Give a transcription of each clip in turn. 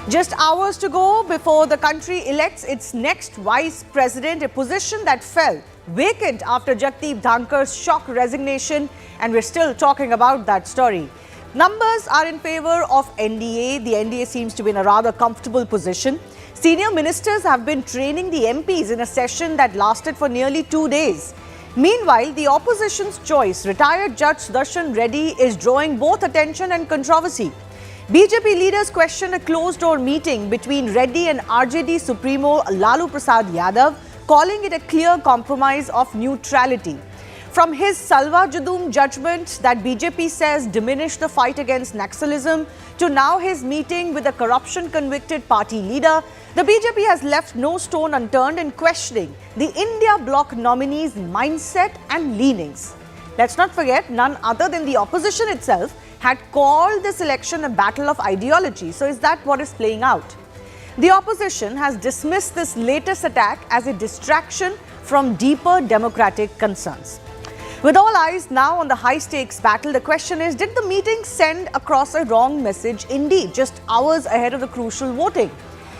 Just hours to go before the country elects its next vice president, a position that fell vacant after Jagdeep Dhankar's shock resignation, and we're still talking about that story. Numbers are in favor of NDA. The NDA seems to be in a rather comfortable position. Senior ministers have been training the MPs in a session that lasted for nearly 2 days. Meanwhile, the opposition's choice, retired Judge Sudarshan Reddy, is drawing both attention and controversy. BJP leaders questioned a closed-door meeting between Reddy and RJD Supremo Lalu Prasad Yadav, calling it a clear compromise of neutrality. From his Salwa Judum judgment that BJP says diminished the fight against Naxalism to now his meeting with a corruption-convicted party leader, the BJP has left no stone unturned in questioning the India bloc nominee's mindset and leanings. Let's not forget, none other than the opposition itself had called this election a battle of ideology. So is that what is playing out? The opposition has dismissed this latest attack as a distraction from deeper democratic concerns. With all eyes now on the high-stakes battle, the question is, did the meeting send across a wrong message indeed, just hours ahead of the crucial voting?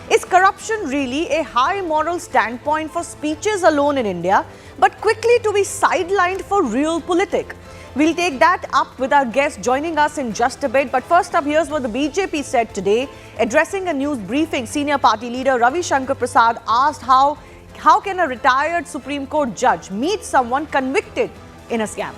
Is corruption really a high moral standpoint for speeches alone in India, but quickly to be sidelined for real politic? We'll take that up with our guest joining us in just a bit. But first up, here's what the BJP said today. Addressing a news briefing, senior party leader Ravi Shankar Prasad asked how can a retired Supreme Court judge meet someone convicted in a scam?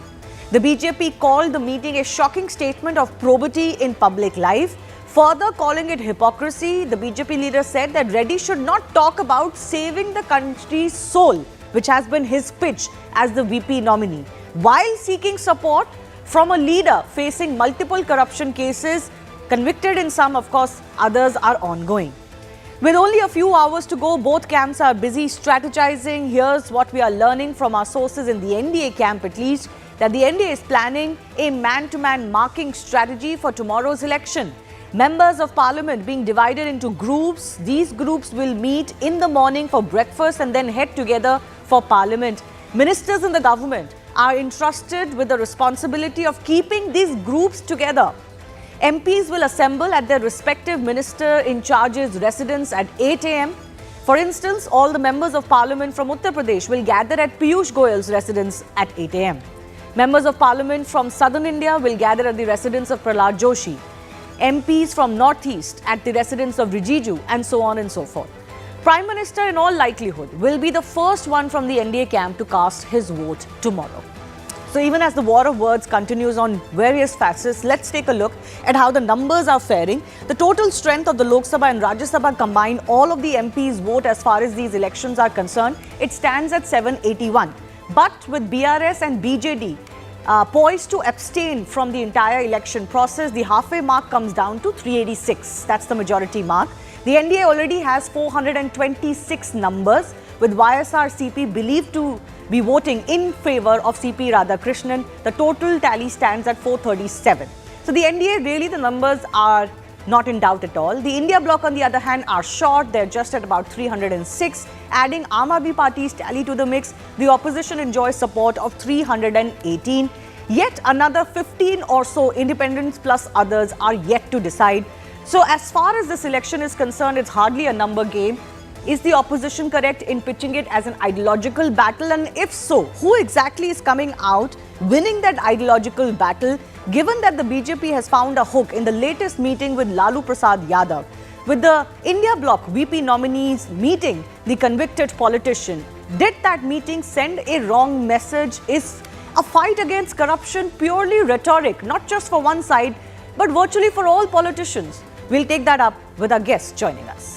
The BJP called the meeting a shocking statement of probity in public life. Further calling it hypocrisy, the BJP leader said that Reddy should not talk about saving the country's soul, which has been his pitch as the VP nominee, while seeking support from a leader facing multiple corruption cases, convicted in some, of course, others are ongoing. With only a few hours to go, both camps are busy strategizing. Here's what we are learning from our sources in the NDA camp, at least, that the NDA is planning a man-to-man marking strategy for tomorrow's election. Members of parliament being divided into groups. These groups will meet in the morning for breakfast and then head together for parliament. Ministers in the government are entrusted with the responsibility of keeping these groups together. MPs will assemble at their respective minister-in-charge's residence at 8 a.m. For instance, all the members of parliament from Uttar Pradesh will gather at Piyush Goyal's residence at 8 a.m. Members of parliament from southern India will gather at the residence of Prahlad Joshi. MPs from northeast at the residence of Rijiju, and so on and so forth. Prime Minister, in all likelihood, will be the first one from the NDA camp to cast his vote tomorrow. So even as the war of words continues on various facets, let's take a look at how the numbers are faring. The total strength of the Lok Sabha and Rajya Sabha combined, all of the MPs vote as far as these elections are concerned, it stands at 781. But with BRS and BJD poised to abstain from the entire election process, the halfway mark comes down to 386. That's the majority mark. The NDA already has 426 numbers, with YSRCP believed to be voting in favor of CP Radhakrishnan. The total tally stands at 437. So the NDA, really the numbers are not in doubt at all. The India bloc, on the other hand, are short. They're just at about 306. Adding Aam Aadmi Party's tally to the mix, the opposition enjoys support of 318. Yet another 15 or so independents plus others are yet to decide. So as far as this election is concerned, it's hardly a number game. Is the opposition correct in pitching it as an ideological battle? And if so, who exactly is coming out winning that ideological battle, given that the BJP has found a hook in the latest meeting with Lalu Prasad Yadav? With the India bloc VP nominees meeting the convicted politician, did that meeting send a wrong message? Is a fight against corruption purely rhetoric, not just for one side, but virtually for all politicians? We'll take that up with our guest joining us.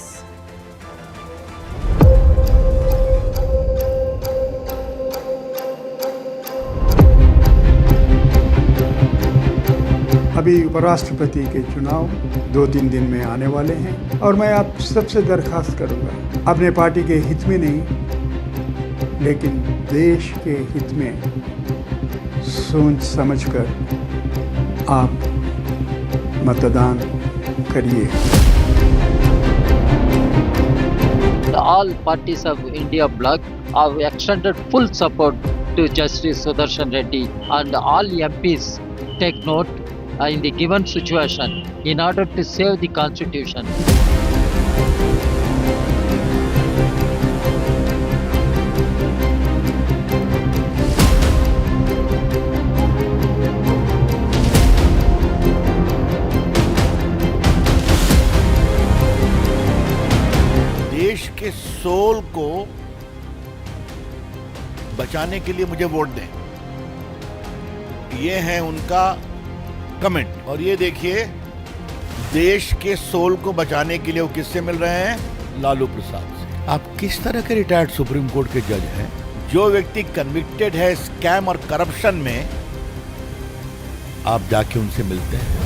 अभी उपराष्ट्रपति के चुनाव 2-3 दिन में आने वाले हैं और मैं आप सबसे दरखास्त करूंगा, अपने पार्टी के हित में नहीं लेकिन देश के हित में सोच समझकर आप मतदान करिए। All parties of India bloc have extended full support to Justice Sudarshan Reddy, and all MPs take note in the given situation in order to save the constitution. देश के सोल को बचाने के लिए मुझे वोट दें, ये है उनका कमेंट। और ये देखिए, देश के सोल को बचाने के लिए वो किससे मिल रहे हैं? लालू प्रसाद से। आप किस तरह के रिटायर्ड सुप्रीम कोर्ट के जज हैं? जो व्यक्ति कन्विक्टेड है स्कैम और करप्शन में, आप जाके उनसे मिलते हैं।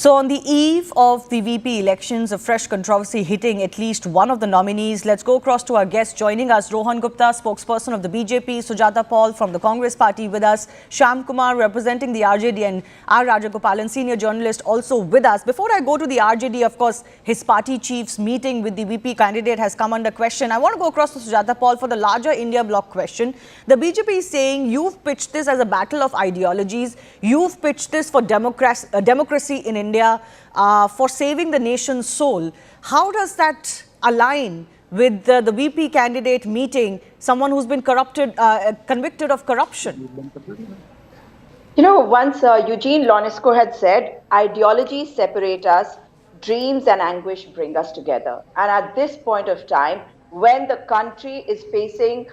So on the eve of the VP elections, a fresh controversy hitting at least one of the nominees. Let's go across to our guest joining us, Rohan Gupta, spokesperson of the BJP, Sujata Paul from the Congress party with us, Shyam Kumar representing the RJD, and R. Rajagopalan, senior journalist, also with us. Before I go to the RJD, of course, his party chief's meeting with the VP candidate has come under question. I want to go across to Sujata Paul for the larger India bloc question. The BJP is saying you've pitched this as a battle of ideologies. You've pitched this for democracy in India. For saving the nation's soul. How does that align with the VP candidate meeting someone who's been convicted of corruption? You know, once Eugene Ionesco had said, ideologies separate us, dreams and anguish bring us together. And at this point of time, when the country is facing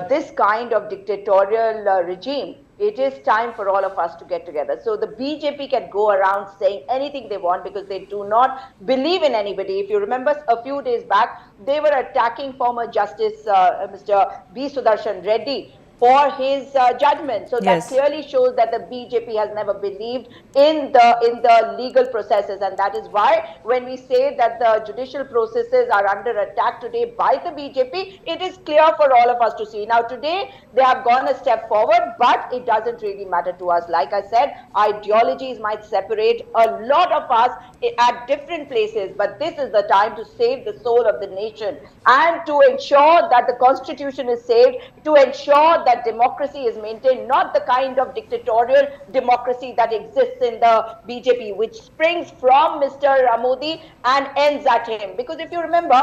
this kind of dictatorial regime, it is time for all of us to get together. So the BJP can go around saying anything they want because they do not believe in anybody. If you remember a few days back, they were attacking former Justice Mr. B. Sudarshan Reddy for his judgment. So that clearly shows that the BJP has never believed in the legal processes, and that is why when we say that the judicial processes are under attack today by the BJP, it is clear for all of us to see. Now today they have gone a step forward, but it doesn't really matter to us. Like I said, ideologies might separate a lot of us at different places, but this is the time to save the soul of the nation and to ensure that the constitution is saved, to ensure that democracy is maintained, not the kind of dictatorial democracy that exists in the BJP, which springs from Mr. Modi and ends at him. Because if you remember,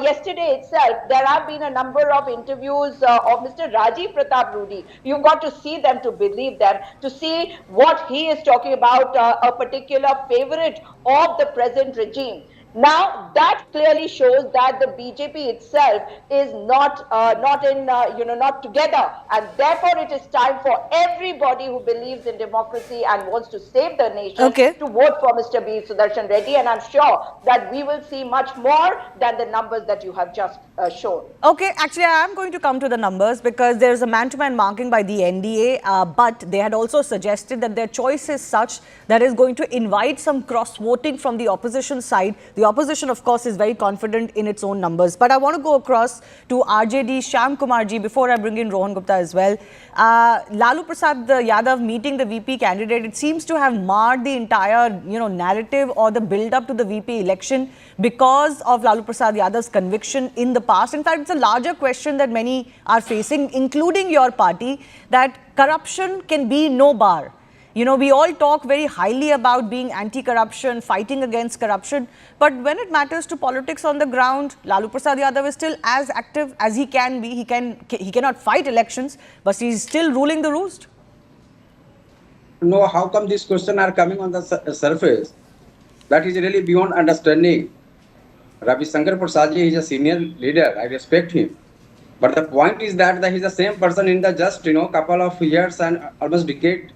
yesterday itself, there have been a number of interviews of Mr. Rajiv Pratap Rudy. You've got to see them to believe them, to see what he is talking about, a particular favorite of the present regime. Now that clearly shows that the BJP itself is not together, and therefore it is time for everybody who believes in democracy and wants to save the nation to vote for Mr. B. Sudarshan Reddy, and I'm sure that we will see much more than the numbers that you have just shown. Okay, actually I am going to come to the numbers because there is a man-to-man marking by the NDA, but they had also suggested that their choice is such that is going to invite some cross-voting from the opposition side. The opposition, of course, is very confident in its own numbers. But I want to go across to RJD Shyam Kumar ji before I bring in Rohan Gupta as well. Lalu Prasad Yadav meeting the VP candidate, it seems to have marred the entire narrative or the build-up to the VP election because of Lalu Prasad Yadav's conviction in the past. In fact, it's a larger question that many are facing, including your party, that corruption can be no bar. You know, we all talk very highly about being anti-corruption, fighting against corruption. But when it matters to politics on the ground, Lalu Prasad Yadav is still as active as he can be. He cannot fight elections, but he's still ruling the roost. No, how come these questions are coming on the surface? That is really beyond understanding. Ravi Shankar Prasadji is a senior leader. I respect him. But the point is that he's the same person in the just, couple of years and almost decade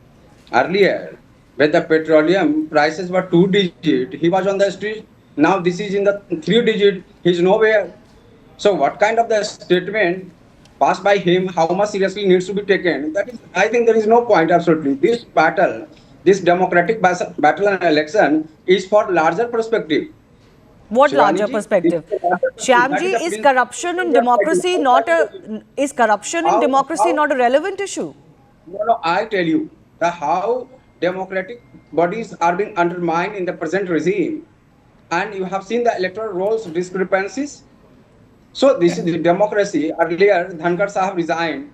earlier, when the petroleum prices were 2-digit, he was on the street. Now this is in the 3-digit, he's nowhere. So what kind of the statement passed by him, how much seriously needs to be taken? That is, I think there is no point, absolutely. This battle, this democratic battle and election is for larger perspective. What larger perspective? Shyamji, is corruption in democracy not a relevant issue? No, I tell you how democratic bodies are being undermined in the present regime, and you have seen the electoral rolls discrepancies. So this is the democracy. Earlier, Dhankar Sahab resigned.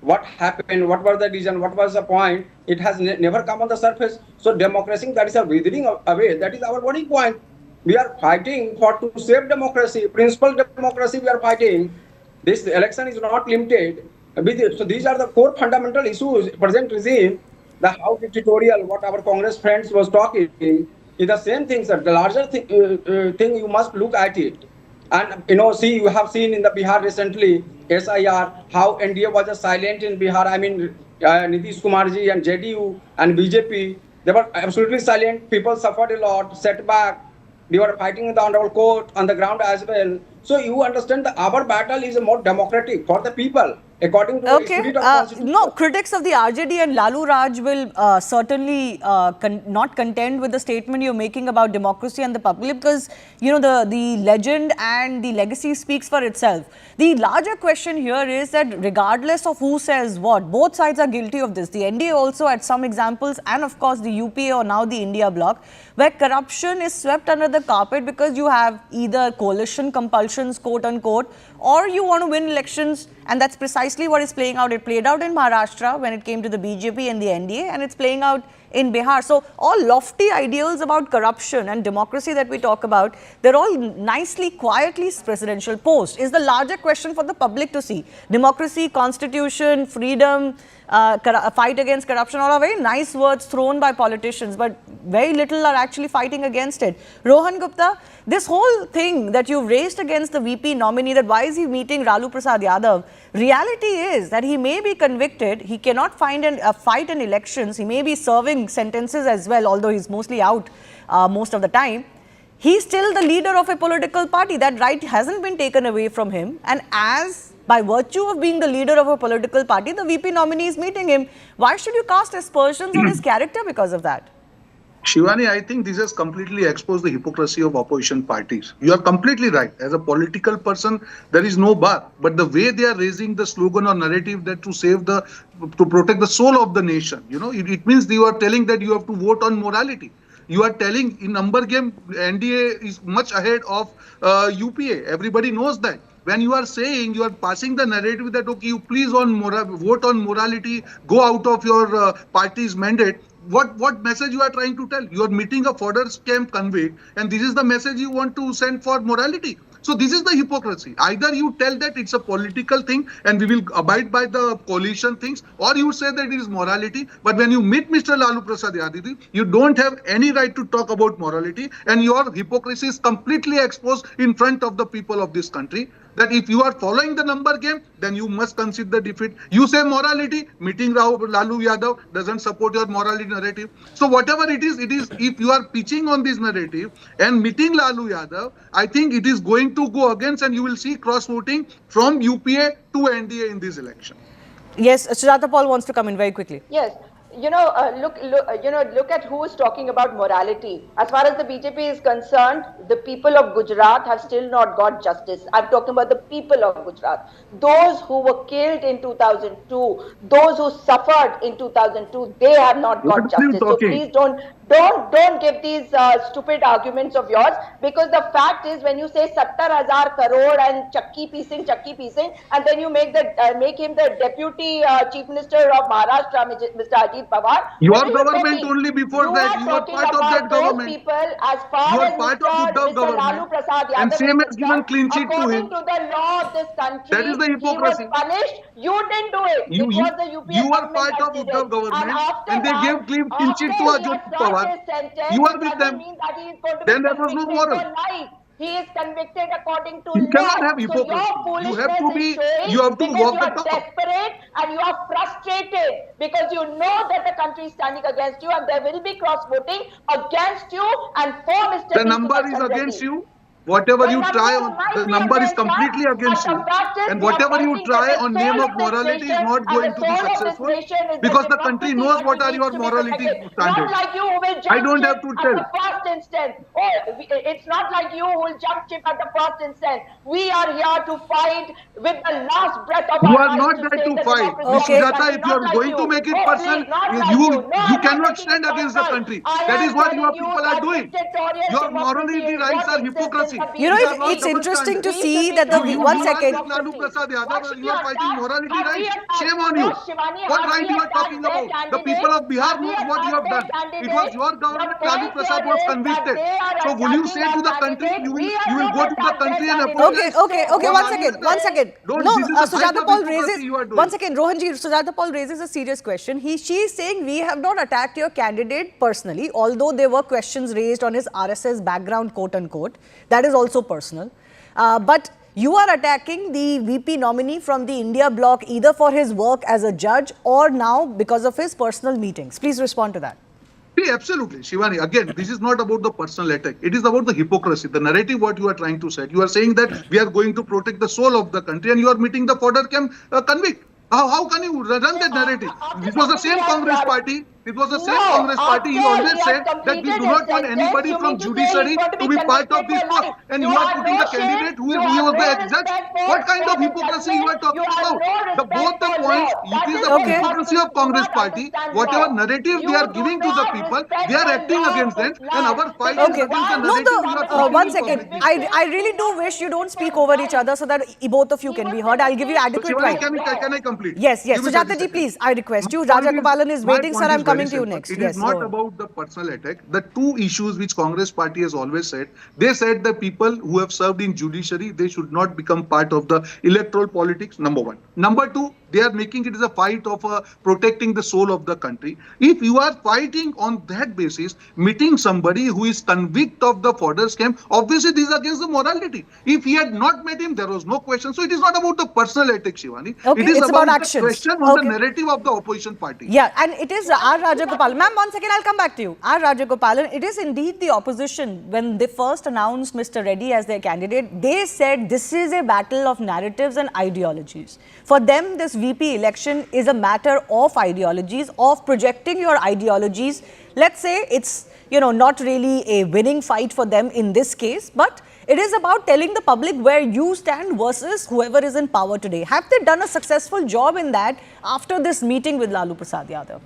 What happened? What was the reason? What was the point? It has never come on the surface. So democracy, that is a withering away. That is our voting point. We are fighting for to save democracy, principal democracy. We are fighting. This election is not limited. So these are the core fundamental issues. Present regime, the how dictatorial, what our Congress friends was talking, is the same thing, sir. The larger thing you must look at it. And see, you have seen in the Bihar recently, SIR, how NDA was just silent in Bihar. I mean, Nitish Kumarji and JDU and BJP, they were absolutely silent. People suffered a lot, setback. We were fighting in the honorable court on the ground as well. So you understand that our battle is more democratic for the people, according to the Okay. spirit of constitution. No, critics of the RJD and Lalu Raj will certainly not contend with the statement you're making about democracy and the public, because the legend and the legacy speaks for itself. The larger question here is that regardless of who says what, both sides are guilty of this. The NDA also had some examples, and of course the UPA or now the India bloc, where corruption is swept under the carpet because you have either coalition compulsions, quote unquote, or you want to win elections, and that's precisely what is playing out. It played out in Maharashtra when it came to the BJP and the NDA, and it's playing out in Bihar. So all lofty ideals about corruption and democracy that we talk about, they're all nicely, quietly presidential post. Is the larger question for the public to see. Democracy, constitution, freedom, fight against corruption, all are very nice words thrown by politicians, but very little are actually fighting against it. Rohan Gupta, this whole thing that you've raised against the VP nominee, that why is he meeting Lalu Prasad Yadav, reality is that he may be convicted, he cannot fight in elections, he may be serving sentences as well, although he's mostly out most of the time. He's still the leader of a political party. That right hasn't been taken away from him, and as by virtue of being the leader of a political party, the VP nominee is meeting him. Why should you cast aspersions on his character because of that? Shivani, I think this has completely exposed the hypocrisy of opposition parties. You are completely right. As a political person, there is no bar. But the way they are raising the slogan or narrative that to protect the soul of the nation, it means you are telling that you have to vote on morality. You are telling in number game, NDA is much ahead of UPA. Everybody knows that. When you are saying, you are passing the narrative that, okay, you please vote on morality, go out of your party's mandate. What message you are trying to tell? You are meeting a fodder scam convict, and this is the message you want to send for morality. So this is the hypocrisy. Either you tell that it's a political thing and we will abide by the coalition things, or you say that it is morality. But when you meet Mr. Lalu Prasad Yadav, you don't have any right to talk about morality, and your hypocrisy is completely exposed in front of the people of this country. That if you are following the number game, then you must concede the defeat. You say morality, meeting Lalu Yadav doesn't support your morality narrative. So whatever it is, if you are pitching on this narrative and meeting Lalu Yadav, I think it is going to go against, and you will see cross-voting from UPA to NDA in this election. Yes, Sujata Paul wants to come in very quickly. Yes. Look at who is talking about morality. As far as the BJP is concerned, the people of Gujarat have still not got justice. I'm talking about the people of Gujarat. Those who were killed in 2002, those who suffered in 2002, they have not got justice. So please don't give these stupid arguments of yours, because the fact is, when you say 70,000 crore and chakki piecing, and then you make him the deputy chief minister of Maharashtra, Mr. Ajit Pawar. Your government only before that. You are part of that government. People, as far you are as part Mr. of Uddhav government. Lalu Prasad Yadav and same has given clean sheet to him. According to the law of this country, that is the hypocrisy. He was punished. You didn't do it. It was the UPA you are government part of Uddhav government, and they gave clean sheet to Ajit Pawar. You are with them. Then there was no moral. He is convicted according to you law. Cannot have hypocrisy. So your foolishness you have to walk you the are talk. desperate and you are frustrated because you know that the country is standing against you, and there will be cross-voting against you and for Mr. The number is against you. Whatever you try on, the number is completely against you. And whatever you try on name of morality is not going to be successful, because the country knows what are your morality standards. I don't have to tell. It's not like you who will jump ship at the first instant. We are here to fight with the last breath of you our are lives not to there to save the fight. democracy. Ms. Sujata, if you are going to make it personal, you cannot stand against the country. That is what your people are doing. Your morality rights are hypocrisy. hypocrisy. You know, These are not it's double interesting to standards. see that the You one are second. like Lalu Prasad Yadav, you are fighting morality, Have right? we attacked? Shame on No, you. Shivani, What have right we you are attacked talking their about? The candidate? people of Bihar Have we knows what you attacked have their done. It was candidate? your The government, Lalu point Prasad here was is that convicted. they are So will you attacking say to our the country, candidate. We you have will not go to the attacked their country and candidate. Okay, apologize? okay, So okay. what One are you second. One saying? second. Don't, No, this is the height Sujata of Paul hypocrisy raises. you are doing. One second, Rohanji. Sujata Paul raises a serious question. She is saying we have not attacked your candidate personally, although there were questions raised on his RSS background, quote unquote. That is also personal. But you are attacking the VP nominee from the India bloc either for his work as a judge or now because of his personal meetings. Please respond to that. See, absolutely, Shivani. Again, this is not about the personal attack. It is about the hypocrisy, the narrative what you are trying to set. You are saying that we are going to protect the soul of the country and you are meeting the fodder camp convict. How can you run that narrative? After This was the completing same his Congress answer. party. It was the same No, Congress party. He after he always has said that we completed do his not want sentence, anybody you from mean to say he's judiciary going to to be be part convicted of this for post. life? And You you are have putting no the shame. candidate You who have was no the ex-judge. respect What kind for of the hypocrisy you judgment. are You talking have about? no The respect both the for points, law. it That is is the what Okay. you have hypocrisy to of do Congress not party. understand Whatever law. narrative they You are do giving to the not people, respect they are the acting law of against this them. And land. our fight is Okay. Because against the once No, narrative the you are somebody pushing one is in second. public discourse. convicted, I he's really do not wish you don't convicted speak for over each life. other so that both of you He can was be heard. I'll give you convicted So, adequate Shivani, right. can I complete? Yes, yes. Give me 30 Sujata ji, seconds. please, I request you. My Raja point is, Gopalan is my waiting, sir. point I'm is very coming to you simple. next. It is Yes, not go on. about the personal attack. The two issues which Congress party has always said, they said the people who have served in judiciary, they should not become part of the electoral politics, number one. Number two, they are making it as a fight of protecting the soul of the country. If you are fighting on that basis, meeting somebody who is convict of the fodder scam, obviously this is against the morality. If he had not met him, there was no question. So it is not about the personal attack, Shivani. Okay, It is it's about about the actions. question on the Okay. narrative of the opposition party. Yeah, and it is R. Rajagopalan. Ma'am, one second, I'll come back to you. R. Rajagopalan, it is indeed the opposition. When they first announced Mr. Reddy as their candidate, they said this is a battle of narratives and ideologies. For them, this VP election is a matter of ideologies, of projecting your ideologies. Let's say it's, not really a winning fight for them in this case, but it is about telling the public where you stand versus whoever is in power today. Have they done a successful job in that after this meeting with Lalu Prasad Yadav?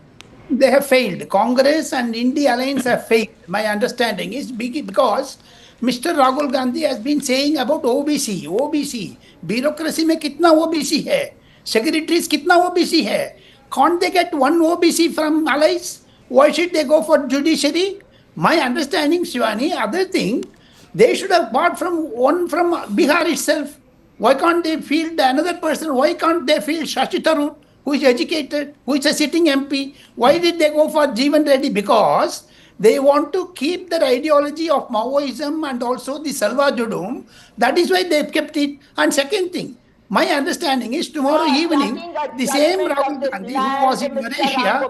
They have failed. Congress and India Alliance have failed. My understanding is because Mr. Rahul Gandhi has been saying about OBC. Bureaucracy में कितना OBC है? Secretaries कितना OBC है? Can't they get one OBC from allies? Why should they go for judiciary? My understanding, Shivani, other thing, they should have bought from one from Bihar itself. Why can't they field another person? Why can't they field Shashi Tharoor, who is educated, who is a sitting MP? Why did they go for Jeevan Reddy? Because they want to keep their ideology of Maoism and also the Salva Judum. That is why they've kept it. And second thing, my understanding is tomorrow evening, the same Rahul Gandhi who was in Malaysia.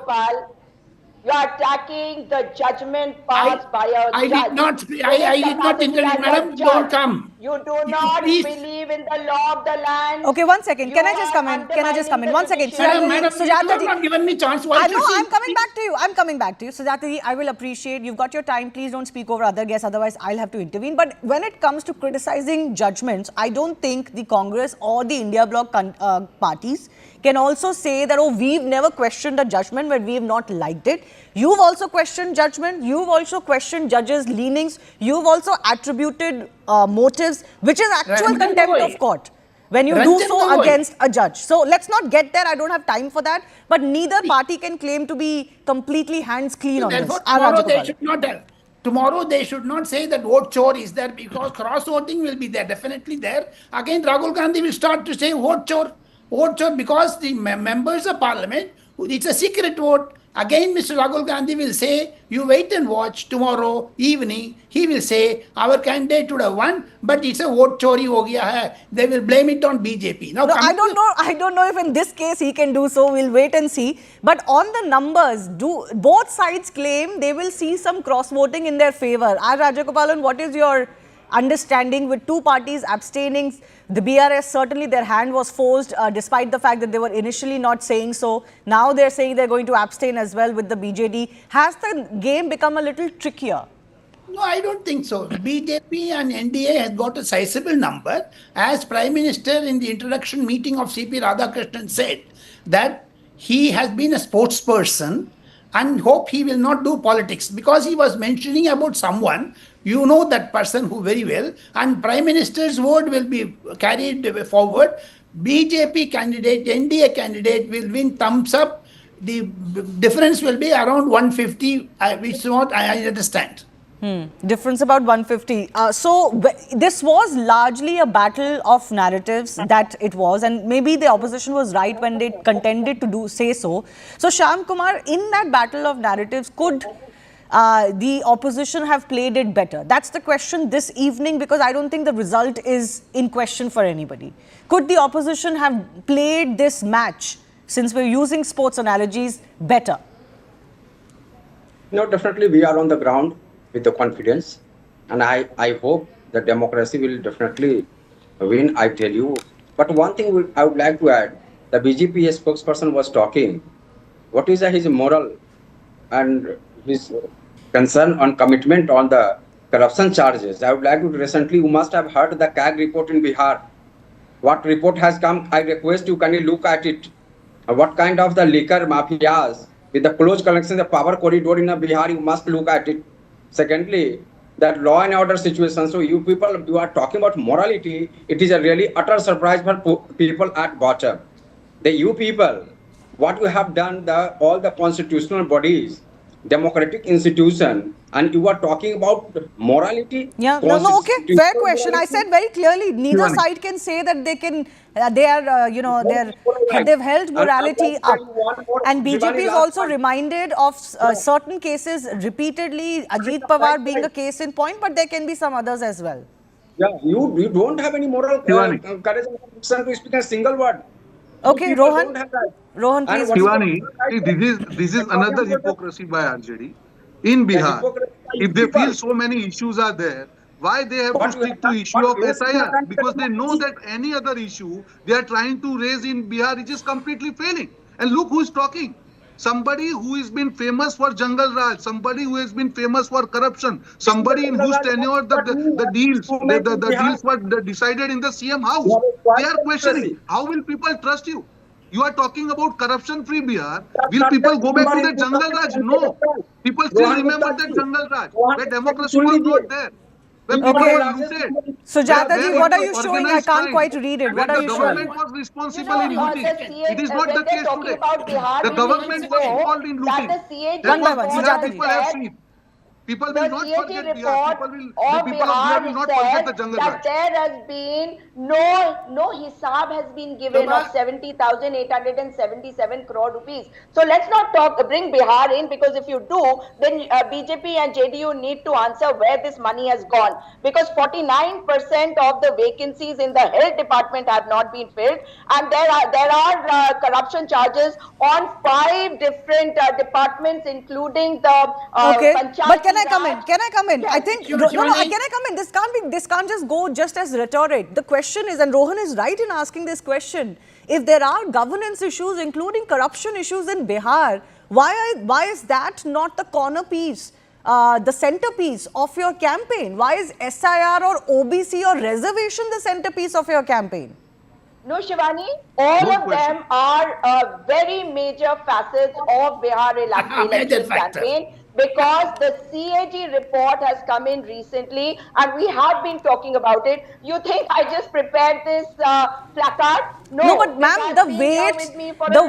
You are attacking the judgment passed by a I judge. did not. I did not intervene, madam. Don't come. You do not please. believe in the law of the land. Okay, one second. You Can I just are come in? Can I just come in? undermining One the second. judiciary. Madam, you have not given me chance. Why I should know, she- I'm coming back to you. I'm coming back to you. Sujata ji, I will appreciate. You've got your time. Please don't speak over other guests. Otherwise, I'll have to intervene. But when it comes to criticizing judgments, I don't think the Congress or the India bloc parties can also say that, oh, we've never questioned a judgment when we've not liked it. You've also questioned judgment. You've also questioned judges' leanings. You've also attributed motives, which is actual Ranjan contempt Gogoi. of court when you do Ranjan so Gogoi. against a judge. So let's not get there. I don't have time for that. But neither party can claim to be completely hands clean on this. Therefore, R. tomorrow they Rajagopalan. should not have. Tomorrow they should not say that vote chore is there because cross voting will be there, definitely there. Again, Rahul Gandhi will start to say vote chore because the members of parliament, it's a secret vote. Again, Mr. Rahul Gandhi will say, you wait and watch tomorrow evening. He will say, our candidate would have won, but it's a vote chori ho gaya hai. They will blame it on BJP. Now, No, I don't know if in this case he can do so. We'll wait and see. But on the numbers, do both sides claim they will see some cross voting in their favor? R. Rajagopalan, what is your understanding with two parties abstaining? The BRS, certainly their hand was forced despite the fact that they were initially not saying so. Now they're saying they're going to abstain as well with the BJD. Has the game become a little trickier? No, I don't think so. BJP and NDA has got a sizable number. As Prime Minister in the introduction meeting of CP Radhakrishnan said that he has been a sportsperson and hope he will not do politics because he was mentioning about someone You know that person who very well, and Prime Minister's vote will be carried forward. BJP candidate, NDA candidate will win thumbs up. The difference will be around 150, which is what I understand. Difference about 150. This was largely a battle of narratives that it was, and maybe the opposition was right when they contended to say so. So Shyam Kumar, in that battle of narratives, could the opposition have played it better? That's the question this evening, because I don't think the result is in question for anybody. Could the opposition have played this match, since we're using sports analogies, better? No, definitely we are on the ground with the confidence, and I hope that democracy will definitely win, I tell you. But one thing I would like to add, the BJP spokesperson was talking, what is his moral and his concern on commitment on the corruption charges. I would like to recently, you must have heard the CAG report in Bihar. What report has come, I request you, can you look at it? What kind of the liquor mafias with the close connection, the power corridor in Bihar, you must look at it. Secondly, that law and order situation. So you people, you are talking about morality. It is a really utter surprise for people at bottom. You people, what you have done, all the constitutional bodies, democratic institution, and you are talking about morality. Yeah, no, okay, fair question. I said very clearly, neither side can say that they can, they've held morality up. And BJP is also reminded of certain cases repeatedly, Ajit Pawar being a case in point, but there can be some others as well. Yeah, you don't have any moral courage to speak a single word. Okay, Rohan. Rohan, please. Shivani, this is another hypocrisy by RJD. In Bihar, if they feel so many issues are there, why they have to stick to issue of SIR? Because they know that any other issue they are trying to raise in Bihar, it is completely failing. And look who is talking. Somebody who has been famous for Jungle Raj, somebody who has been famous for corruption, somebody in whose tenure the deals were decided in the CM house. They are questioning, how will people trust you? You are talking about corruption-free Bihar. Will people go back to the Jungle Raj? No. People still remember that Jungle Raj, where democracy was not there. Okay. Sujata ji, what are you showing? I can't quite read it. What are you showing? The government was responsible in looting. It is not the case today. The government was involved in looting. One by one, Sujata ji. People have seen. People will not forget Bihar. People of Bihar will not forget the Jungle Raj. There has been no hisab has been given of 70,877 crore rupees. So let's not bring Bihar in, because if you do, then BJP and JDU need to answer where this money has gone, because 49% of the vacancies in the health department have not been filled, and there are corruption charges on 5 different departments, including the Panchayat. But can I come in? Can I come in? Yes. I think can I come in? This can't just go just as rhetoric. The question is, and Rohan is right in asking this question, if there are governance issues, including corruption issues in Bihar, why is that not the corner piece, the centerpiece of your campaign? Why is SIR or OBC or reservation the centerpiece of your campaign? No, Shivani, all of them are very major facets of Bihar election campaign, because the CAG report has come in recently and we have been talking about it. You think I just prepared this placard? No, but ma'am, the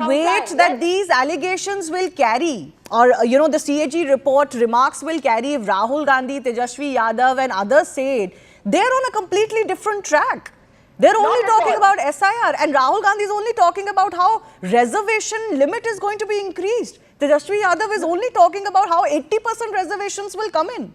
weight that these allegations will carry, or the CAG report remarks will carry, if Rahul Gandhi, Tejasvi Yadav and others say it, they're on a completely different track. They're only talking about SIR, and Rahul Gandhi is only talking about how reservation limit is going to be increased. Tejasvi Yadav is only talking about how 80% reservations will come in.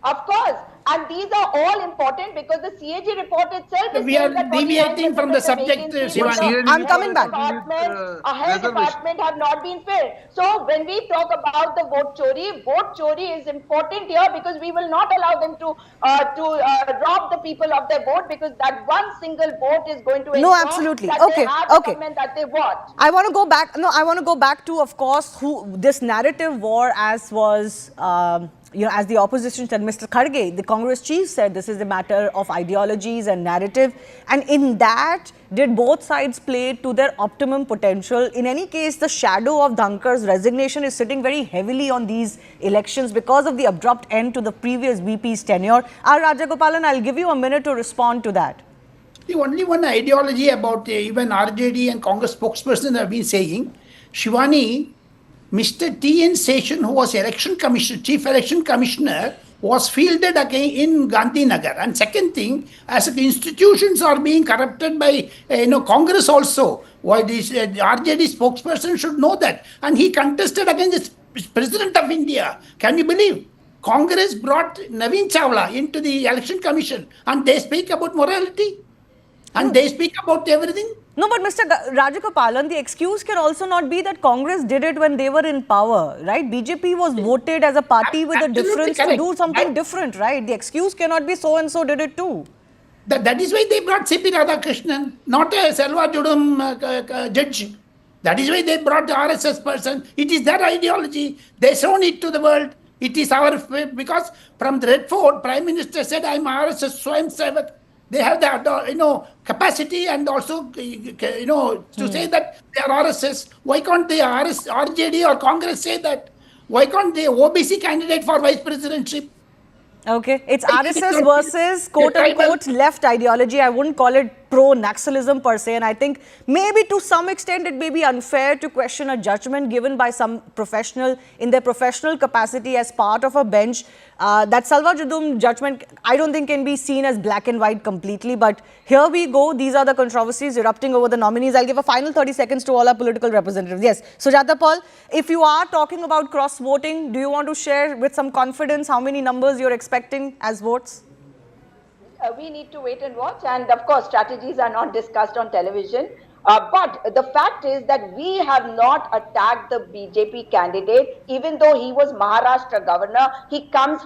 Of course. And these are all important, because the CAG report itself is we are deviating from the subject, Shivani. I'm coming back. A health department have not been filled. So when we talk about the vote chori is important here, because we will not allow them to rob the people of their vote, because that one single vote is going to ensure absolutely. that Okay. they have the government that they want. I want to go back. No, I want to go back to, of course, this narrative war, as was as the opposition said, Mr. Kharge, the Congress chief said this is a matter of ideologies and narrative. And in that, did both sides play to their optimum potential? In any case, the shadow of Dhankar's resignation is sitting very heavily on these elections because of the abrupt end to the previous VP's tenure. R. Rajagopalan, I'll give you a minute to respond to that. The only one ideology about even RJD and Congress spokesperson have been saying, Shivani, Mr. T.N. Seshan, who was chief election commissioner, was fielded again in Gandhinagar. And second thing, as institutions are being corrupted by Congress also, why this RJD spokesperson should know that. And he contested against the President of India. Can you believe? Congress brought Naveen Chawla into the election commission and they speak about morality and they speak about everything. No, but Mr. Rajagopalan, the excuse can also not be that Congress did it when they were in power, right? BJP was voted as a party with a difference to do something different, right? The excuse cannot be so and so did it too. That is why they brought C.P. Radhakrishnan, not a Selva Judum judge. That is why they brought the RSS person. It is their ideology. They shown it to the world. It is our, because from the Red Fort, Prime Minister said, I'm RSS Swayam Sevak. They have the capacity and also to say that they are RSS. Why can't the RJD or Congress say that? Why can't the OBC candidate for vice presidentship? Okay, it's RSS versus quote-unquote left ideology. I wouldn't call it pro-Naxalism per se, and I think maybe to some extent it may be unfair to question a judgment given by some professional in their professional capacity as part of a bench. That Salvajudum judgment, I don't think can be seen as black and white completely, but here we go. These are the controversies erupting over the nominees. I'll give a final 30 seconds to all our political representatives. Yes, Sujata Paul, if you are talking about cross-voting, do you want to share with some confidence how many numbers you're expecting as votes? We need to wait and watch, and of course strategies are not discussed on television, but the fact is that we have not attacked the BJP candidate. Even though he was Maharashtra governor, he comes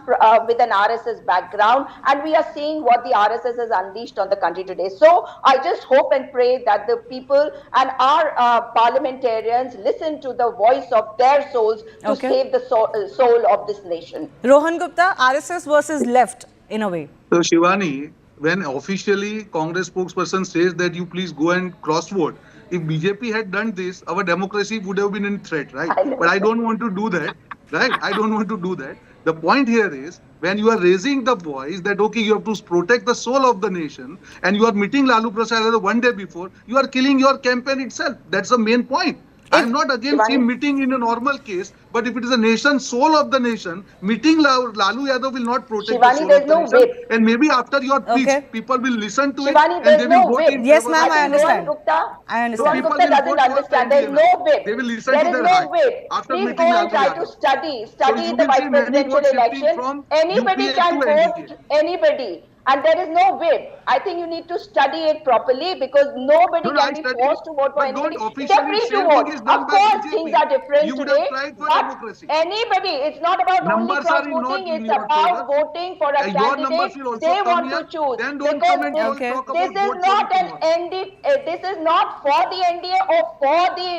with an RSS background, and we are seeing what the RSS has unleashed on the country today. So I just hope and pray that the people and our parliamentarians listen to the voice of their souls to save the soul of this nation. Rohan Gupta, RSS versus left in a way. So Shivani, when officially Congress spokesperson says that you please go and cross-vote, if BJP had done this, our democracy would have been in threat, right? But I don't want to do that, right? I don't want to do that. The point here is, when you are raising the voice that, okay, you have to protect the soul of the nation, and you are meeting Lalu Prasad one day before, you are killing your campaign itself. That's the main point. I am not against him meeting in a normal case, but if it is a nation, soul of the nation, meeting Lalu Yadav will not protect the soul of the nation. And maybe after your speech, people will listen to it and they will vote in. Yes, ma'am, I understand. I understand. Gupta doesn't understand. There is no whip. They will listen there to is their no heart. whip. After Please meeting go and Lalu try Yadav. to study the vice presidential election. Anybody can vote anybody. And there is no whip. I think you need to study it properly because nobody can be forced to vote for anybody. They're free to vote. Of course, things are different today. But anybody, it's not about only cross-voting, it's about voting for a candidate they want to choose. Because this is not an ND, this is not for the NDA or for the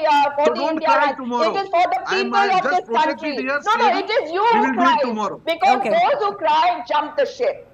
India. It is for the people of this country. No, it is you who cry. Because those who cry jump the ship.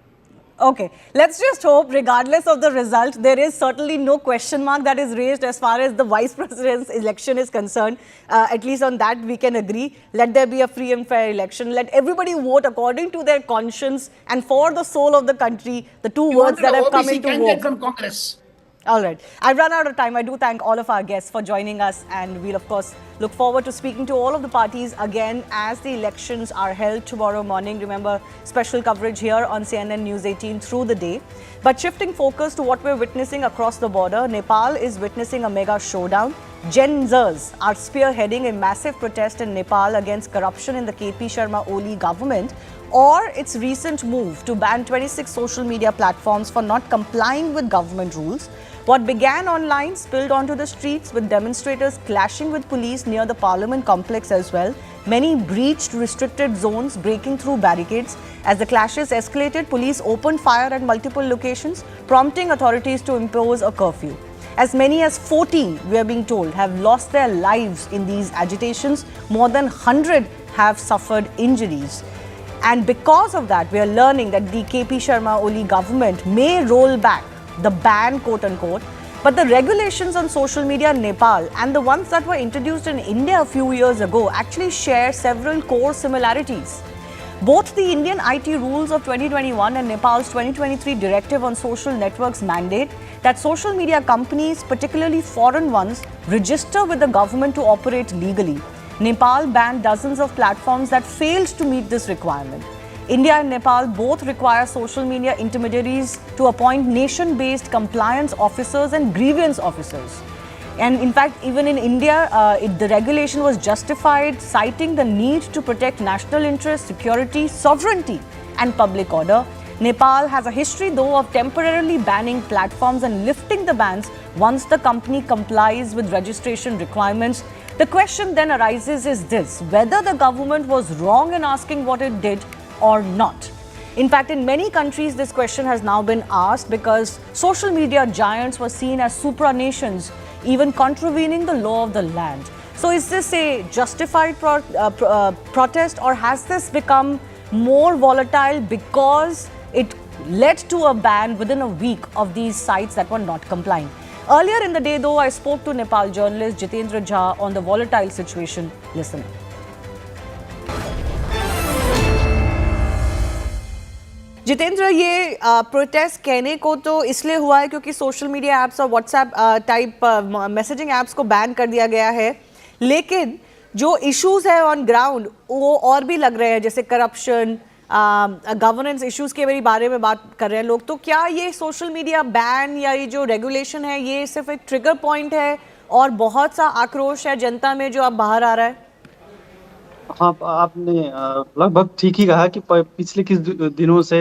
Okay, let's just hope, regardless of the result, there is certainly no question mark that is raised as far as the vice president's election is concerned. At least on that we can agree. Let there be a free and fair election. Let everybody vote according to their conscience and for the soul of the country, the two words that have come into vogue. From Congress. All right. I've run out of time. I do thank all of our guests for joining us, and we'll, of course, look forward to speaking to all of the parties again as the elections are held tomorrow morning. Remember, special coverage here on CNN News 18 through the day. But shifting focus to what we're witnessing across the border, Nepal is witnessing a mega showdown. Gen Zers are spearheading a massive protest in Nepal against corruption in the KP Sharma Oli government, or its recent move to ban 26 social media platforms for not complying with government rules. What began online spilled onto the streets, with demonstrators clashing with police near the Parliament complex as well. Many breached restricted zones, breaking through barricades. As the clashes escalated, police opened fire at multiple locations, prompting authorities to impose a curfew. As many as 14, we are being told, have lost their lives in these agitations. More than 100 have suffered injuries. And because of that, we are learning that the KP Sharma Oli government may roll back the ban, quote unquote. But the regulations on social media in Nepal and the ones that were introduced in India a few years ago actually share several core similarities. Both the Indian IT rules of 2021 and Nepal's 2023 directive on social networks mandate that social media companies, particularly foreign ones, register with the government to operate legally. Nepal banned dozens of platforms that failed to meet this requirement. India and Nepal both require social media intermediaries to appoint nation-based compliance officers and grievance officers. And in fact, even in India, the regulation was justified, citing the need to protect national interest, security, sovereignty, and public order. Nepal has a history, though, of temporarily banning platforms and lifting the bans once the company complies with registration requirements. The question then arises is this: whether the government was wrong in asking what it did or not. In fact, in many countries, this question has now been asked because social media giants were seen as supranations, even contravening the law of the land. So is this a justified protest, or has this become more volatile because it led to a ban within a week of these sites that were not complying? Earlier in the day, though, I spoke to Nepal journalist Jitendra Jha on the volatile situation. Listen. Jitendra, ये protest कहने को तो इसलिए हुआ है क्योंकि social media apps और WhatsApp type messaging apps को बैन कर दिया गया है, लेकिन जो इश्यूज है ऑन ग्राउंड वो और भी लग रहे हैं, जैसे करप्शन, गवर्नेंस इश्यूज के बारे में बात कर रहे हैं लोग. तो क्या ये सोशल मीडिया बैन या ये जो रेगुलेशन है ये सिर्फ एक ट्रिगर पॉइंट है और बहुत सा आक्रोश है जनता में जो अब बाहर आ रहा है? हाँ, आपने लगभग ठीक ही कहा कि पिछले कुछ दिनों से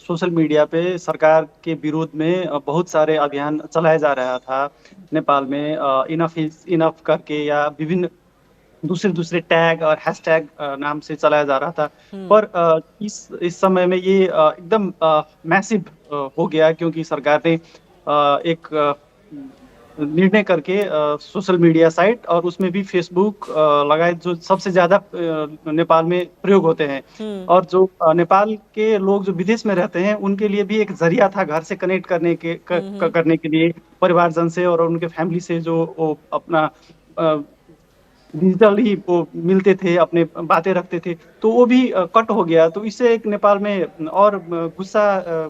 सोशल मीडिया पे सरकार के विरोध में बहुत सारे अभियान चलाया जा रहा था नेपाल में. इनफ इज इनफ करके या विभिन्न दूसरे टैग और हैशटैग नाम से चलाया जा रहा था. पर इस समय में ये एकदम मैसिव हो गया क्योंकि सरकार ने एक निर्णय करके सोशल मीडिया साइट और उसमें भी फेसबुक लगायत जो सबसे ज्यादा नेपाल में प्रयोग होते हैं और जो नेपाल के लोग जो विदेश में रहते हैं उनके लिए भी एक जरिया था घर से कनेक्ट करने के लिए परिवारजन से और उनके फैमिली से जो अपना डिजिटली वो मिलते थे, अपने बातें रखते थे, तो वो भी कट हो गया. तो इससे एक नेपाल में और गुस्सा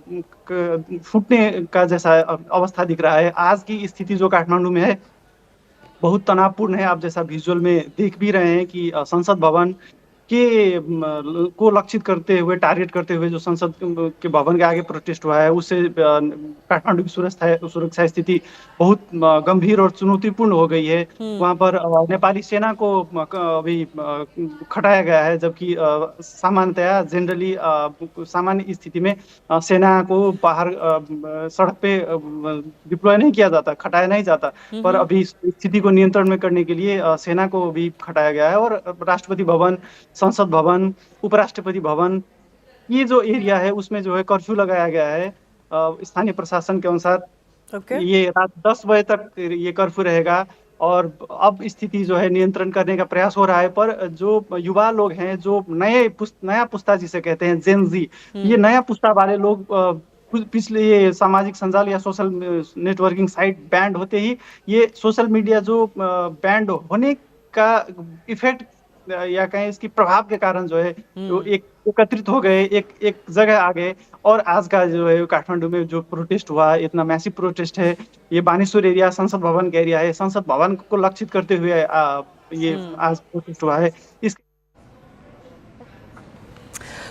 फूटने का जैसा अवस्था दिख रहा है. आज की स्थिति जो काठमांडू में है बहुत तनावपूर्ण है. आप जैसा विजुअल में देख भी रहे हैं कि संसद भवन के को लक्षित करते हुए, टारगेट करते हुए जो संसद के भवन के आगे प्रोटेस्ट हुआ है उससे काठमांडू की सुरक्षा स्थिति बहुत गंभीर और चुनौतीपूर्ण हो गई है. वहां पर नेपाली सेना को अभी खटाया गया है, जबकि सामान्यतया जनरली सामान्य स्थिति में सेना को बाहर सड़क पे डिप्लॉय नहीं किया जाता, खटाया नहीं जाता. पर अभी स्थिति को नियंत्रण में करने के लिए सेना को भी खटाया गया है और राष्ट्रपति भवन, संसद भवन, उपराष्ट्रपति भवन, ये जो एरिया है उसमें जो है कर्फ्यू लगाया गया है. स्थानीय प्रशासन के अनुसार ये रात 10 बजे तक ये कर्फ्यू रहेगा और अब स्थिति जो है नियंत्रण करने का प्रयास हो रहा है. पर जो युवा लोग हैं, जो नया पुस्ता जिसे कहते हैं जेन जी, ये नया पुस्ता वाले लोग पिछले ये सामाजिक संजाल या सोशल नेटवर्किंग साइट बैंड होते ही ये सोशल मीडिया जो बैंड होने का इफेक्ट या कहें इसकी प्रभाव के कारण जो है तो एक एकत्रित हो गए, एक जगह आ गए. और आज का जो है काठमांडू में जो प्रोटेस्ट हुआ, इतना मैसिव प्रोटेस्ट है. ये बानेश्वर एरिया संसद भवन का एरिया है. संसद भवन को लक्षित करते हुए ये आज प्रोटेस्ट हुआ है.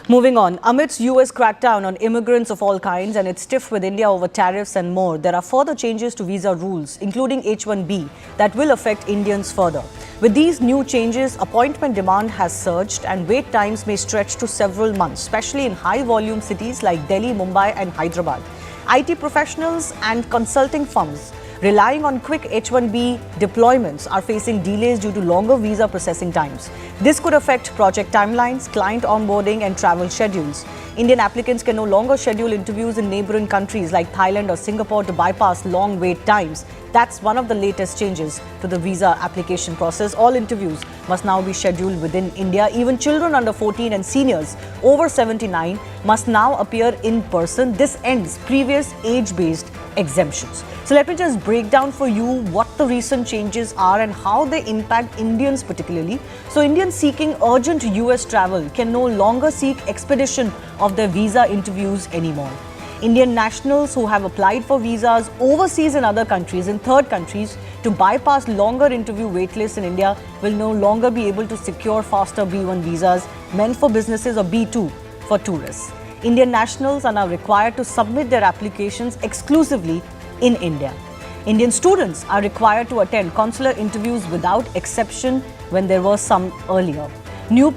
Moving on, amidst US crackdown on immigrants of all kinds and its tiff with India over tariffs and more, there are further changes to visa rules, including H-1B, that will affect Indians further. With these new changes, appointment demand has surged and wait times may stretch to several months, especially in high-volume cities like Delhi, Mumbai and Hyderabad. IT professionals and consulting firms relying on quick H-1B deployments are facing delays due to longer visa processing times. This could affect project timelines, client onboarding and travel schedules. Indian applicants can no longer schedule interviews in neighboring countries like Thailand or Singapore to bypass long wait times. That's one of the latest changes to the visa application process. All interviews must now be scheduled within India. Even children under 14 and seniors over 79 must now appear in person. This ends previous age-based exemptions. So let me just break down for you what the recent changes are and how they impact Indians particularly. So Indians seeking urgent US travel can no longer seek expedition of their visa interviews anymore. Indian nationals who have applied for visas overseas in other countries, in third countries, to bypass longer interview waitlists in India will no longer be able to secure faster B1 visas meant for businesses or B2 for tourists. Indian nationals are now required to submit their applications exclusively in India. Indian students are required to attend consular interviews without exception when there were some earlier. New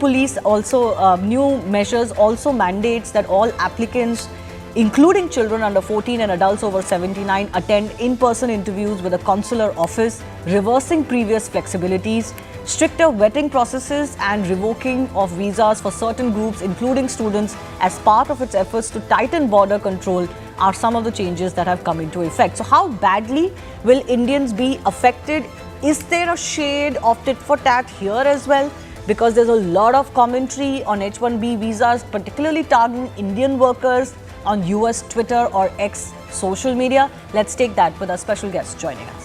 measures also mandates that all applicants, including children under 14 and adults over 79, attend in-person interviews with a consular office, reversing previous flexibilities. Stricter vetting processes and revoking of visas for certain groups, including students, as part of its efforts to tighten border control are some of the changes that have come into effect. So how badly will Indians be affected? Is there a shade of tit for tat here as well? Because there's a lot of commentary on H-1B visas, particularly targeting Indian workers on US Twitter or X social media. Let's take that with our special guest joining us.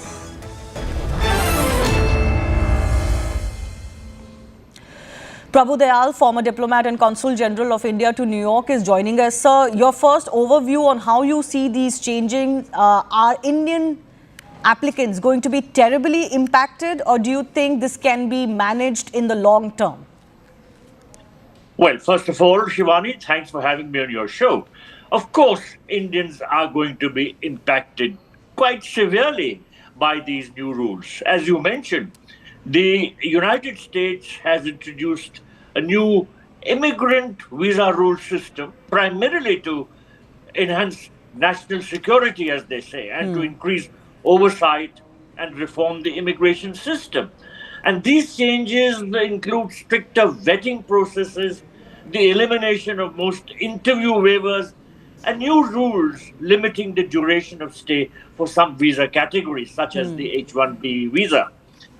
Prabhu Dayal, former diplomat and Consul General of India to New York, is joining us. Sir, your first overview on how you see these changing. Are Indian applicants going to be terribly impacted, or do you think this can be managed in the long term? Well, first of all, Shivani, thanks for having me on your show. Of course, Indians are going to be impacted quite severely by these new rules. As you mentioned, the United States has introduced a new immigrant visa rule system, primarily to enhance national security, as they say, and to increase oversight and reform the immigration system. And these changes include stricter vetting processes, the elimination of most interview waivers, and new rules limiting the duration of stay for some visa categories, such as the H-1B visa.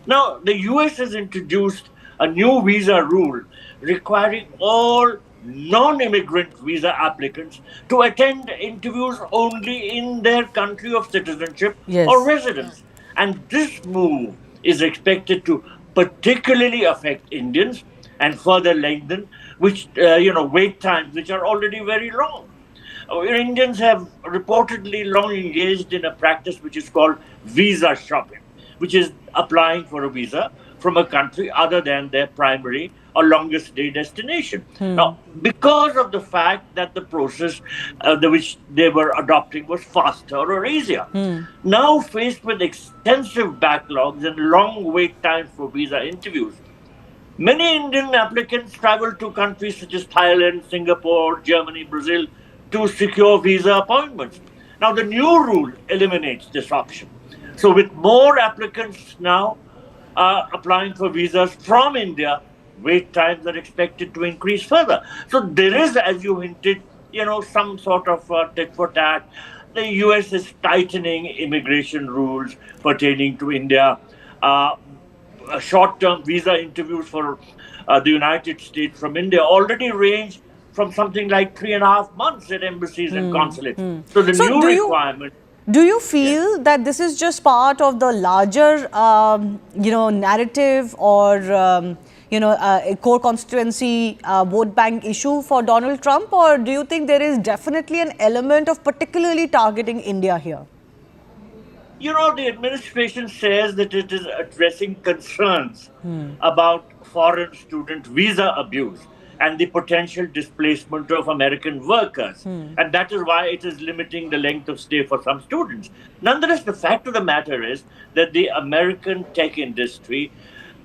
Now, the US has introduced a new visa rule requiring all non-immigrant visa applicants to attend interviews only in their country of citizenship or residence. And this move is expected to particularly affect Indians and further lengthen wait times, which are already very long. Indians have reportedly long engaged in a practice which is called visa shopping, which is applying for a visa from a country other than their primary or longest stay destination. Now, because of the fact that the process which they were adopting was faster or easier, now faced with extensive backlogs and long wait times for visa interviews, many Indian applicants travel to countries such as Thailand, Singapore, Germany, Brazil to secure visa appointments. Now, the new rule eliminates this option. So with more applicants now applying for visas from India, wait times are expected to increase further. So there is, as you hinted, some sort of tit for tat. The US is tightening immigration rules pertaining to India. Short-term visa interviews for the United States from India already range from something like 3.5 months at embassies and consulates. So the new requirement. Do you feel that this is just part of the larger, narrative or, a core constituency vote bank issue for Donald Trump? Or do you think there is definitely an element of particularly targeting India here? The administration says that it is addressing concerns about foreign student visa abuse and the potential displacement of American workers. And that is why it is limiting the length of stay for some students. Nonetheless, the fact of the matter is that the American tech industry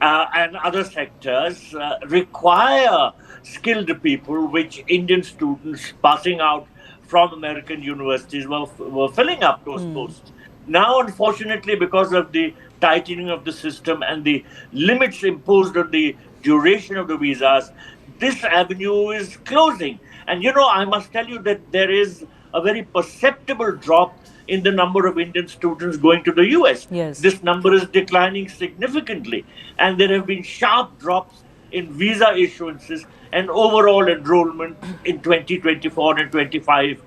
and other sectors require skilled people, which Indian students passing out from American universities were filling up those posts. Now, unfortunately, because of the tightening of the system and the limits imposed on the duration of the visas, this avenue is closing. And, I must tell you that there is a very perceptible drop in the number of Indian students going to the US. Yes. This number is declining significantly, and there have been sharp drops in visa issuances and overall enrollment in 2024 and 25,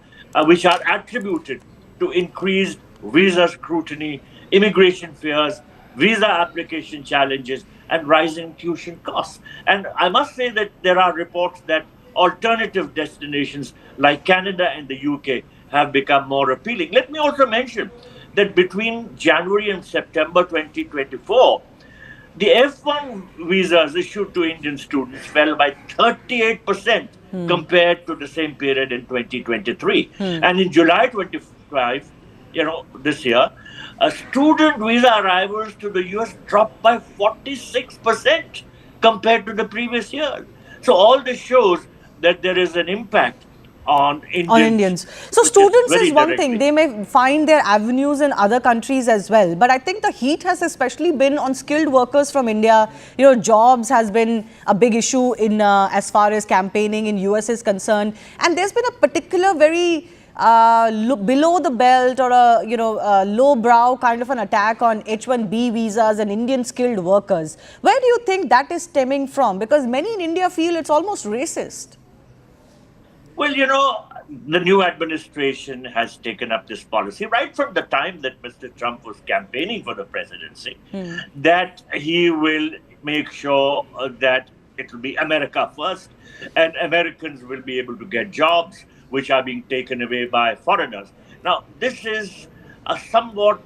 which are attributed to increased visa scrutiny, immigration fears, visa application challenges, and rising tuition costs. And I must say that there are reports that alternative destinations like Canada and the UK have become more appealing. Let me also mention that between January and September 2024, the F1 visas issued to Indian students fell by 38% compared to the same period in 2023. And in July 25, this year, student visa arrivals to the US dropped by 46% compared to the previous year. So all this shows that there is an impact on Indians. So which students very is one thing. directly. They may find their avenues in other countries as well. But I think the heat has especially been on skilled workers from India. Jobs has been a big issue in as far as campaigning in US is concerned. And there's been a particular very below the belt or a low brow kind of an attack on H-1B visas and Indian skilled workers. Where do you think that is stemming from? Because many in India feel it's almost racist. Well, the new administration has taken up this policy right from the time that Mr. Trump was campaigning for the presidency, that he will make sure that it will be America first and Americans will be able to get jobs which are being taken away by foreigners. Now, this is a somewhat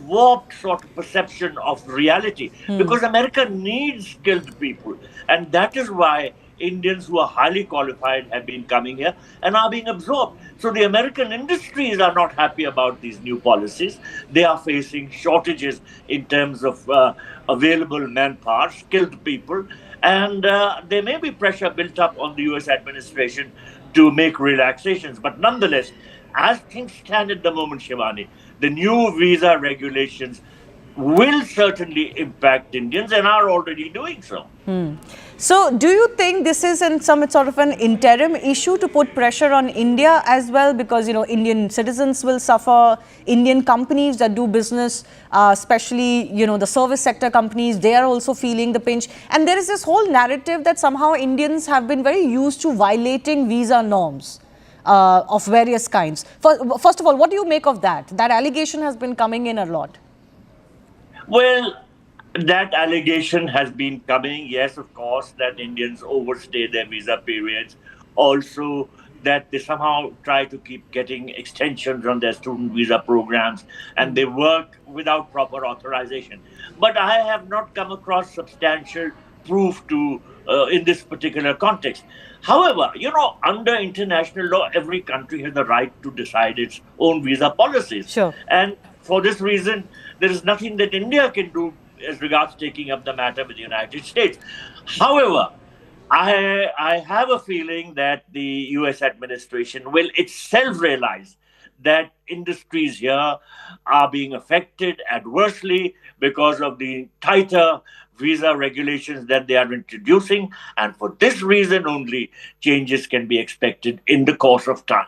warped sort of perception of reality because America needs skilled people, and that is why Indians who are highly qualified have been coming here and are being absorbed. So the American industries are not happy about these new policies. They are facing shortages in terms of available manpower, skilled people, and there may be pressure built up on the US administration to make relaxations. But nonetheless, as things stand at the moment, Shivani, the new visa regulations will certainly impact Indians and are already doing so. So, do you think this is in some sort of an interim issue to put pressure on India as well? Because, Indian citizens will suffer, Indian companies that do business, especially, the service sector companies, they are also feeling the pinch. And there is this whole narrative that somehow Indians have been very used to violating visa norms of various kinds. First of all, what do you make of that? That allegation has been coming in a lot. Well, that allegation has been coming, yes, of course, that Indians overstay their visa periods. Also, that they somehow try to keep getting extensions on their student visa programs and they work without proper authorization. But I have not come across substantial proof to in this particular context. However, under international law, every country has the right to decide its own visa policies. Sure. And for this reason, there is nothing that India can do as regards taking up the matter with the United States. However, I have a feeling that the US administration will itself realize that industries here are being affected adversely because of the tighter visa regulations that they are introducing. And for this reason only, changes can be expected in the course of time.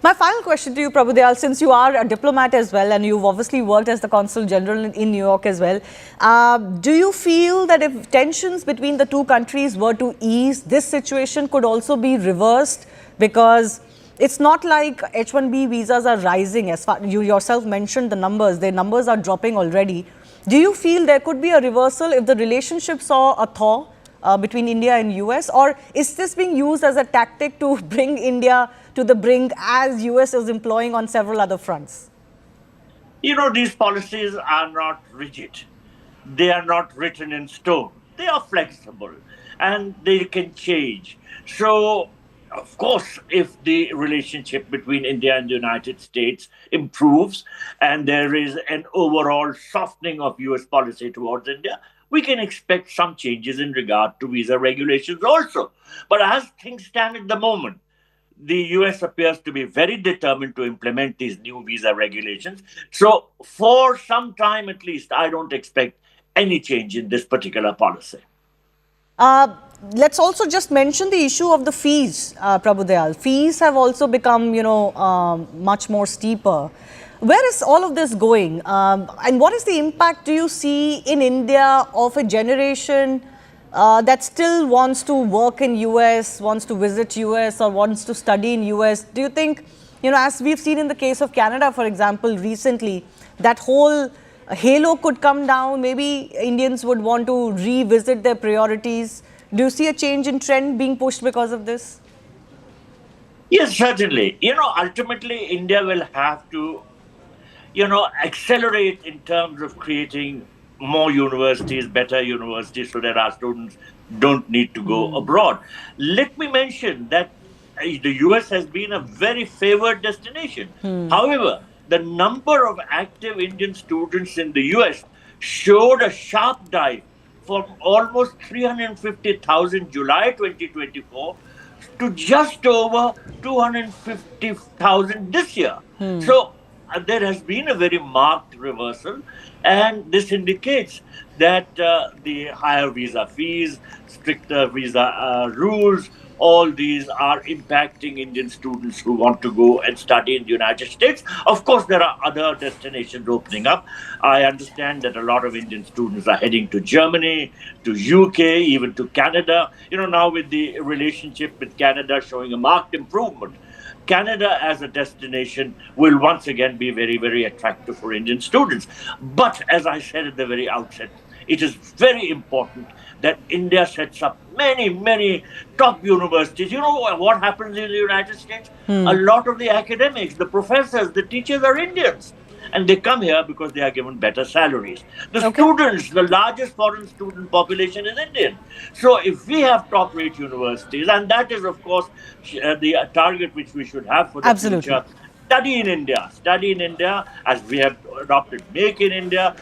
My final question to you, Prabhudeval, since you are a diplomat as well and you've obviously worked as the Consul General in New York as well, do you feel that if tensions between the two countries were to ease, this situation could also be reversed? Because it's not like H-1B visas are rising. As far you yourself mentioned the numbers, their numbers are dropping already. Do you feel there could be a reversal if the relationship saw a thaw between India and US? Or is this being used as a tactic to bring India to the brink as US is employing on several other fronts? These policies are not rigid. They are not written in stone. They are flexible and they can change. So, of course, if the relationship between India and the United States improves and there is an overall softening of US policy towards India, we can expect some changes in regard to visa regulations also. But as things stand at the moment, the US appears to be very determined to implement these new visa regulations. So for some time at least, I don't expect any change in this particular policy. Uh, let's also just mention the issue of the fees, Prabhudeal. Fees have also become, much more steeper. Where is all of this going? And what is the impact do you see in India of a generation that still wants to work in US, wants to visit US or wants to study in US? Do you think, as we've seen in the case of Canada, for example, recently, that whole halo could come down? Maybe Indians would want to revisit their priorities. Do you see a change in trend being pushed because of this? Yes, certainly. Ultimately, India will have to accelerate in terms of creating more universities, better universities, so that our students don't need to go abroad. Let me mention that the US has been a very favored destination. However, the number of active Indian students in the US showed a sharp dive from almost 350,000 July 2024 to just over 250,000 this year. So there has been a very marked reversal, and this indicates that the higher visa fees, stricter visa rules, all these are impacting Indian students who want to go and study in the United States. Of course, there are other destinations opening up. I understand that a lot of Indian students are heading to Germany, to UK, even to Canada. Now with the relationship with Canada showing a marked improvement, Canada as a destination will once again be very, very attractive for Indian students. But as I said at the very outset, it is very important that India sets up many, many top universities. You know what happens in the United States? A lot of the academics, the professors, the teachers are Indians. And they come here because they are given better salaries. The students, the largest foreign student population is Indian. So if we have top-rate universities, and that is, of course, the target which we should have for the future, study in India, as we have adopted Make in India,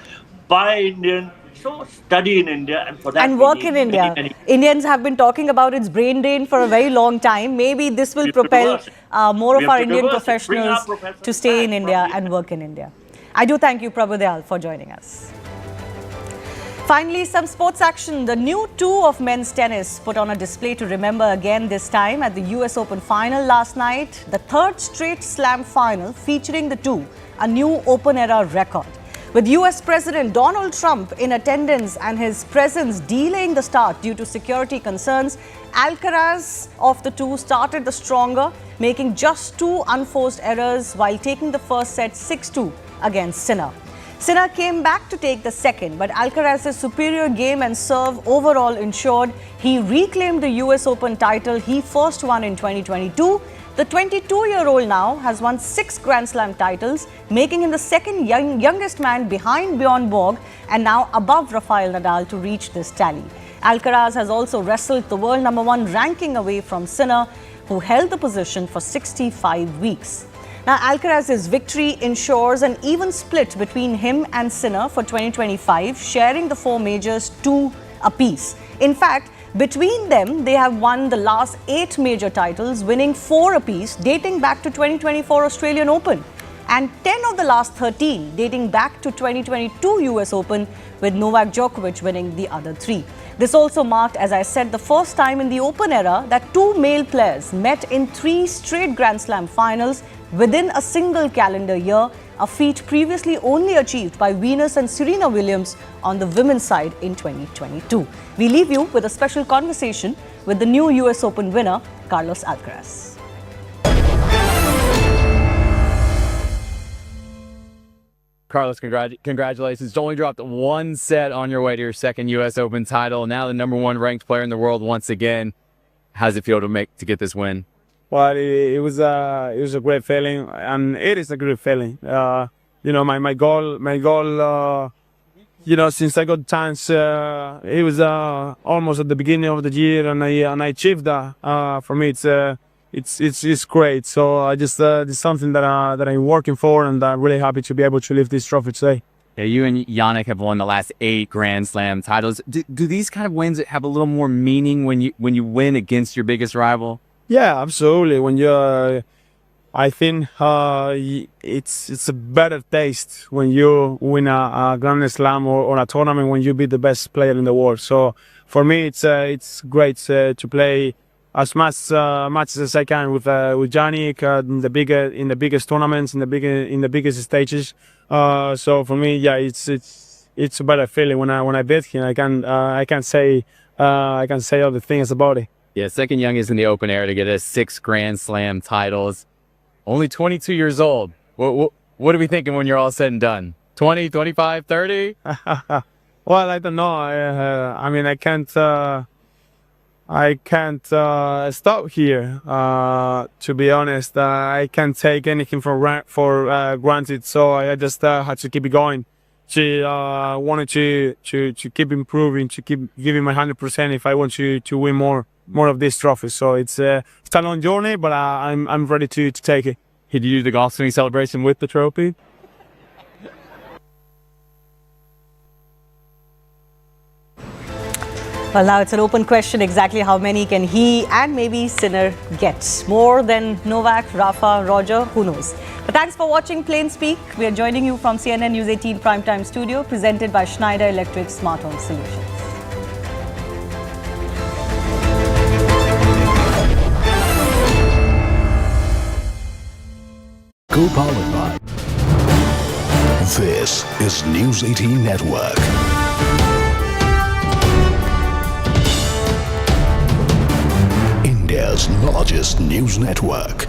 buy Indian. So study in India, and for that and work in India. Indians have been talking about its brain drain for a very long time. Maybe this will propel more of our Indian professionals to stay in India and work in India. I do thank you, Prabhudeal, for joining us. Finally, some sports action. The new tour of men's tennis put on a display to remember again, this time at the US Open final last night. The third straight slam final featuring the two, a new Open era record. With US President Donald Trump in attendance and his presence delaying the start due to security concerns, Alcaraz of the two started the stronger, making just two unforced errors while taking the first set 6-2 against Sinner. Sinner came back to take the second, but Alcaraz's superior game and serve overall ensured he reclaimed the US Open title he first won in 2022. The 22-year-old now has won 6 Grand Slam titles, making him the second youngest man behind Bjorn Borg and now above Rafael Nadal to reach this tally. Alcaraz has also wrestled the world #1 ranking away from Sinner, who held the position for 65 weeks. Now, Alcaraz's victory ensures an even split between him and Sinner for 2025, sharing the 4 majors 2 apiece. In fact, between them, they have won the last 8 major titles, winning 4 apiece, dating back to 2024 Australian Open, and 10 of the last 13 dating back to 2022 US Open, with Novak Djokovic winning the other 3. This also marked, as I said, the first time in the Open era that 2 male players met in 3 straight Grand Slam finals within a single calendar year, a feat previously only achieved by Venus and Serena Williams on the women's side in 2022. We leave you with a special conversation with the new US Open winner, Carlos Alcaraz. Carlos, congratulations. You only dropped 1 set on your way to your second U.S. Open title. Now the #1 ranked player in the world once again. How does it feel to get this win? Well, it was a great feeling, and it is a great feeling. My goal. Since I got chance, it was almost at the beginning of the year, and I achieved that. For me, it's great. So I just it's something that I'm working for, and I'm really happy to be able to lift this trophy today. Yeah, you and Yannick have won the last 8 Grand Slam titles. Do these kind of wins have a little more meaning when you win against your biggest rival? Yeah, absolutely. When I think it's a better taste when you win a Grand Slam or a tournament when you beat the best player in the world. So for me, it's great to play as much matches as I can with Yannick in the biggest tournaments, in the biggest stages. So for me, yeah, it's a better feeling when I beat him. I can say all the things about it. Yeah, second youngest in the open era to get us 6 Grand Slam titles. Only 22 years old. What are we thinking when you're all said and done? 20, 25, 30? Well, I don't know. I mean, I can't stop here. To be honest, I can't take anything for granted. So I just had to keep it going. Wanted to keep improving, to keep giving my 100% if I want to win more of these trophies. So it's a long journey, but I'm ready to take it. Did you do the golf swing celebration with the trophy? Well, now it's an open question exactly how many can he and maybe Sinner get. More than Novak, Rafa, Roger, who knows. But thanks for watching Plain Speak. We are joining you from CNN News 18 Primetime Studio, presented by Schneider Electric Smart Home Solutions. Co-powered by. This is News 18 Network. India's largest news network.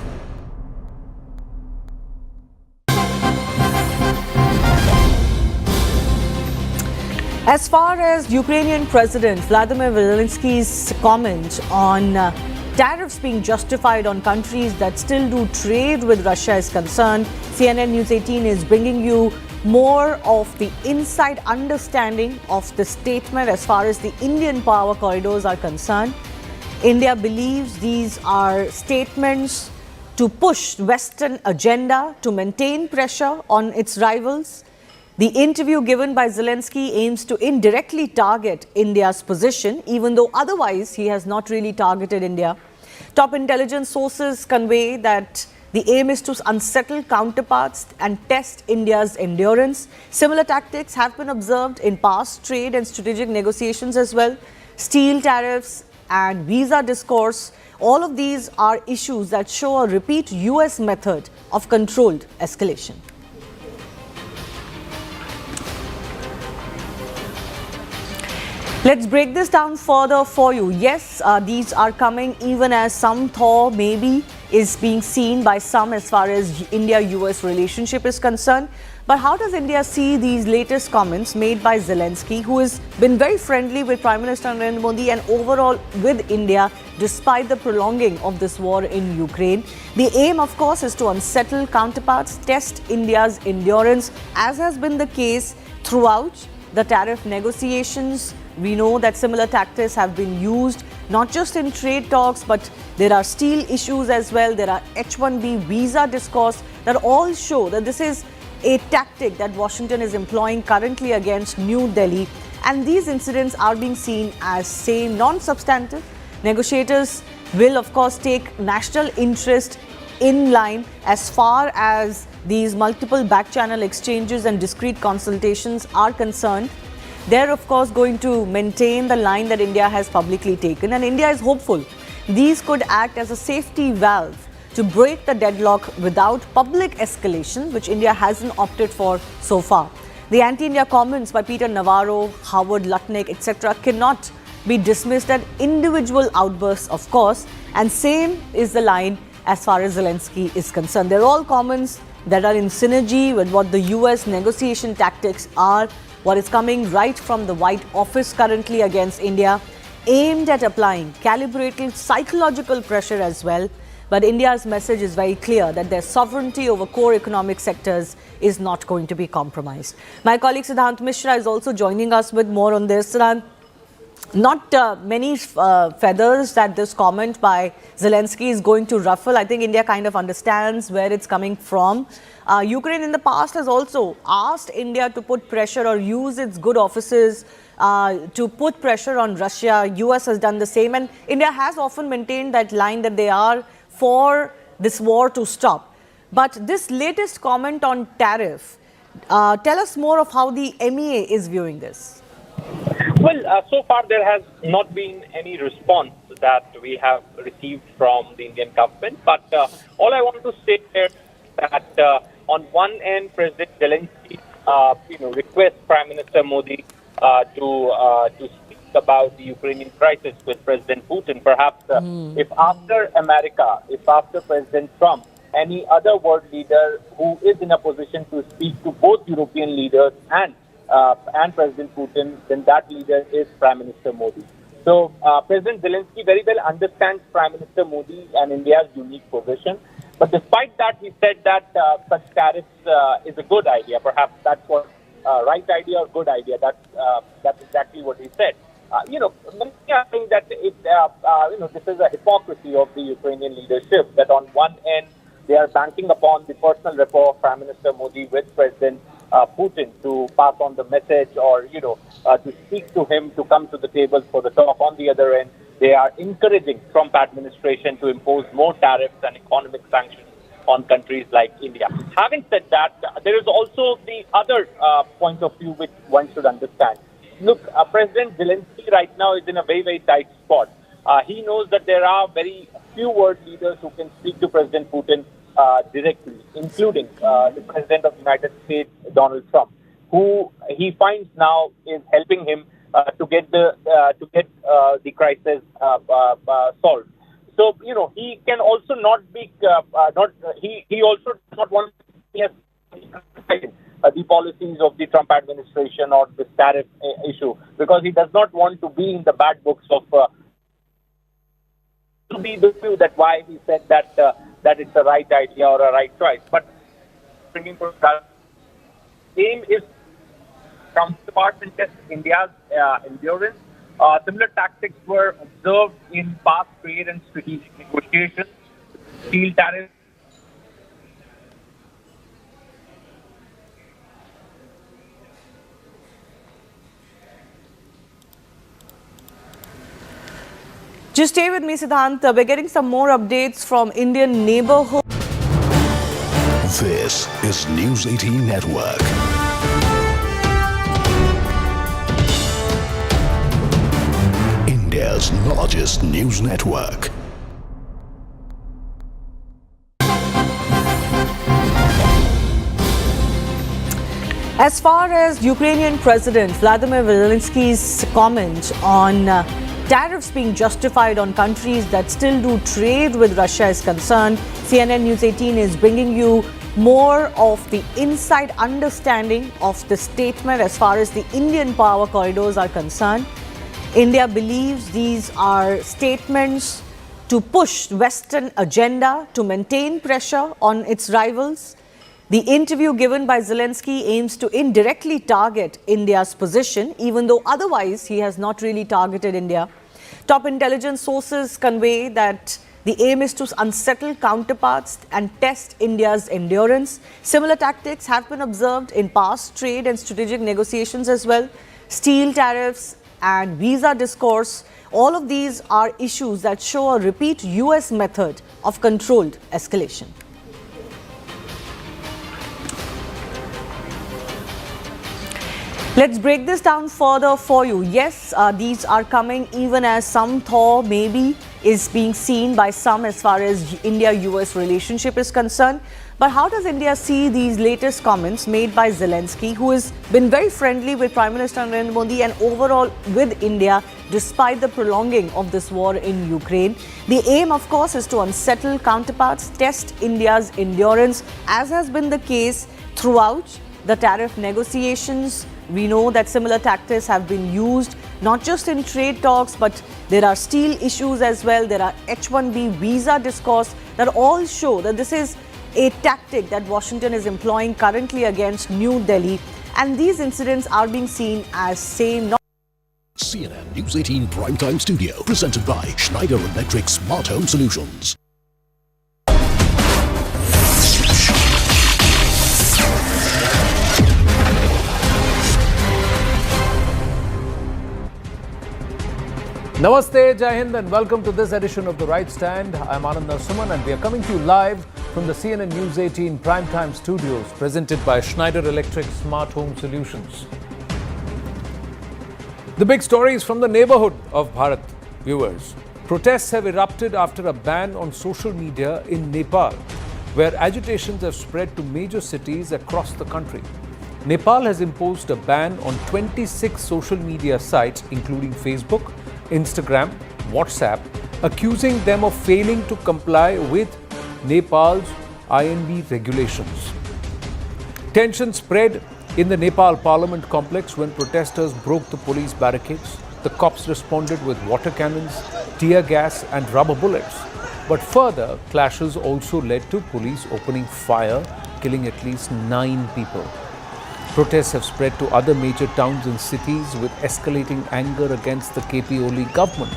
As far as Ukrainian President Vladimir Zelensky's comment on tariffs being justified on countries that still do trade with Russia is concerned, CNN News 18 is bringing you more of the inside understanding of the statement as far as the Indian power corridors are concerned. India believes these are statements to push Western agenda to maintain pressure on its rivals. The interview given by Zelensky aims to indirectly target India's position, even though otherwise he has not really targeted India. Top intelligence sources convey that the aim is to unsettle counterparts and test India's endurance. Similar tactics have been observed in past trade and strategic negotiations as well. Steel tariffs and visa discourse, all of these are issues that show a repeat US method of controlled escalation. Let's break this down further for you. Yes, these are coming even as some thaw maybe is being seen by some as far as India-US relationship is concerned. But how does India see these latest comments made by Zelensky, who has been very friendly with Prime Minister Narendra Modi and overall with India despite the prolonging of this war in Ukraine? The aim, of course, is to unsettle counterparts, test India's endurance, as has been the case throughout the tariff negotiations. We know that similar tactics have been used not just in trade talks, but there are steel issues as well. There are H-1B visa discourse that all show that this is a tactic that Washington is employing currently against New Delhi. And these incidents are being seen as, say, non-substantive. Negotiators will, of course, take national interest in line as far as these multiple back-channel exchanges and discrete consultations are concerned. They're, of course, going to maintain the line that India has publicly taken, and India is hopeful these could act as a safety valve to break the deadlock without public escalation, which India hasn't opted for so far. The anti-India comments by Peter Navarro, Howard Lutnick, etc. cannot be dismissed as individual outbursts, of course, and same is the line as far as Zelensky is concerned. They're all comments that are in synergy with what the US negotiation tactics are, what is coming right from the White Office currently against India, aimed at applying calibrated psychological pressure as well. But India's message is very clear that their sovereignty over core economic sectors is not going to be compromised. My colleague Siddhant Mishra is also joining us with more on this. Siddhant, not many feathers that this comment by Zelensky is going to ruffle. I think India kind of understands where it's coming from. Ukraine in the past has also asked India to put pressure or use its good offices to put pressure on Russia. US has done the same, and India has often maintained that line that they are for this war to stop. But this latest comment on tariff, tell us more of how the MEA is viewing this. Well, so far there has not been any response that we have received from the Indian government. But all I want to say here is that on one end, President Zelensky, requests Prime Minister Modi to speak about the Ukrainian crisis with President Putin. Perhaps if after America, if after President Trump, any other world leader who is in a position to speak to both European leaders and President Putin, then that leader is Prime Minister Modi. So President Zelensky very well understands Prime Minister Modi and India's unique position. But despite that, he said that such tariffs is a good idea. Perhaps that's what right idea or good idea. That's exactly what he said. Many are saying that this is a hypocrisy of the Ukrainian leadership. That on one end they are banking upon the personal rapport of Prime Minister Modi with President Putin to pass on the message or to speak to him to come to the table for the talk. On the other end, they are encouraging Trump administration to impose more tariffs and economic sanctions on countries like India. Having said that, there is also the other point of view which one should understand. Look, President Zelensky right now is in a very, very tight spot. He knows that there are very few world leaders who can speak to President Putin directly, including the President of the United States, Donald Trump, who he finds now is helping him to get the crisis solved. So he can also not be he also does not want to the policies of the Trump administration or this tariff issue, because he does not want to be in the bad books of to be the view that why he said that it's a right idea or a right choice. But bringing for aim is counterparts and test India's endurance. Similar tactics were observed in past trade and strategic negotiations. Steel tariffs. Just stay with me, Siddhant. We're getting some more updates from Indian neighborhood. This is News 18 Network. India's largest news network. As far as Ukrainian President Vladimir Zelensky's comment on tariffs being justified on countries that still do trade with Russia is concerned, CNN News 18 is bringing you more of the inside understanding of the statement as far as the Indian power corridors are concerned. India believes these are statements to push Western agenda to maintain pressure on its rivals. The interview given by Zelensky aims to indirectly target India's position, even though otherwise he has not really targeted India. Top intelligence sources convey that the aim is to unsettle counterparts and test India's endurance. Similar tactics have been observed in past trade and strategic negotiations as well. Steel tariffs and visa discourse, all of these are issues that show a repeat US method of controlled escalation. Let's break this down further for you. Yes, these are coming even as some thaw maybe is being seen by some as far as India-US relationship is concerned. But how does India see these latest comments made by Zelensky, who has been very friendly with Prime Minister Narendra Modi and overall with India despite the prolonging of this war in Ukraine? The aim, of course, is to unsettle counterparts, test India's endurance, as has been the case throughout the tariff negotiations. We know that similar tactics have been used not just in trade talks, but there are steel issues as well. There are H-1B visa discourse that all show that this is a tactic that Washington is employing currently against New Delhi. And these incidents are being seen as same. CNN News 18 Primetime Studio, presented by Schneider Electric Smart Home Solutions. Namaste, Jai Hind, and welcome to this edition of The Right Stand. I'm Anand Narasimhan and we are coming to you live from the CNN News 18 Primetime Studios, presented by Schneider Electric Smart Home Solutions. The big stories from the neighborhood of Bharat, viewers. Protests have erupted after a ban on social media in Nepal, where agitations have spread to major cities across the country. Nepal has imposed a ban on 26 social media sites, including Facebook, Instagram, WhatsApp, accusing them of failing to comply with Nepal's INB regulations. Tension spread in the Nepal Parliament complex when protesters broke the police barricades. The cops responded with water cannons, tear gas and rubber bullets. But further clashes also led to police opening fire, killing at least 9 people. Protests have spread to other major towns and cities with escalating anger against the KP Oli government.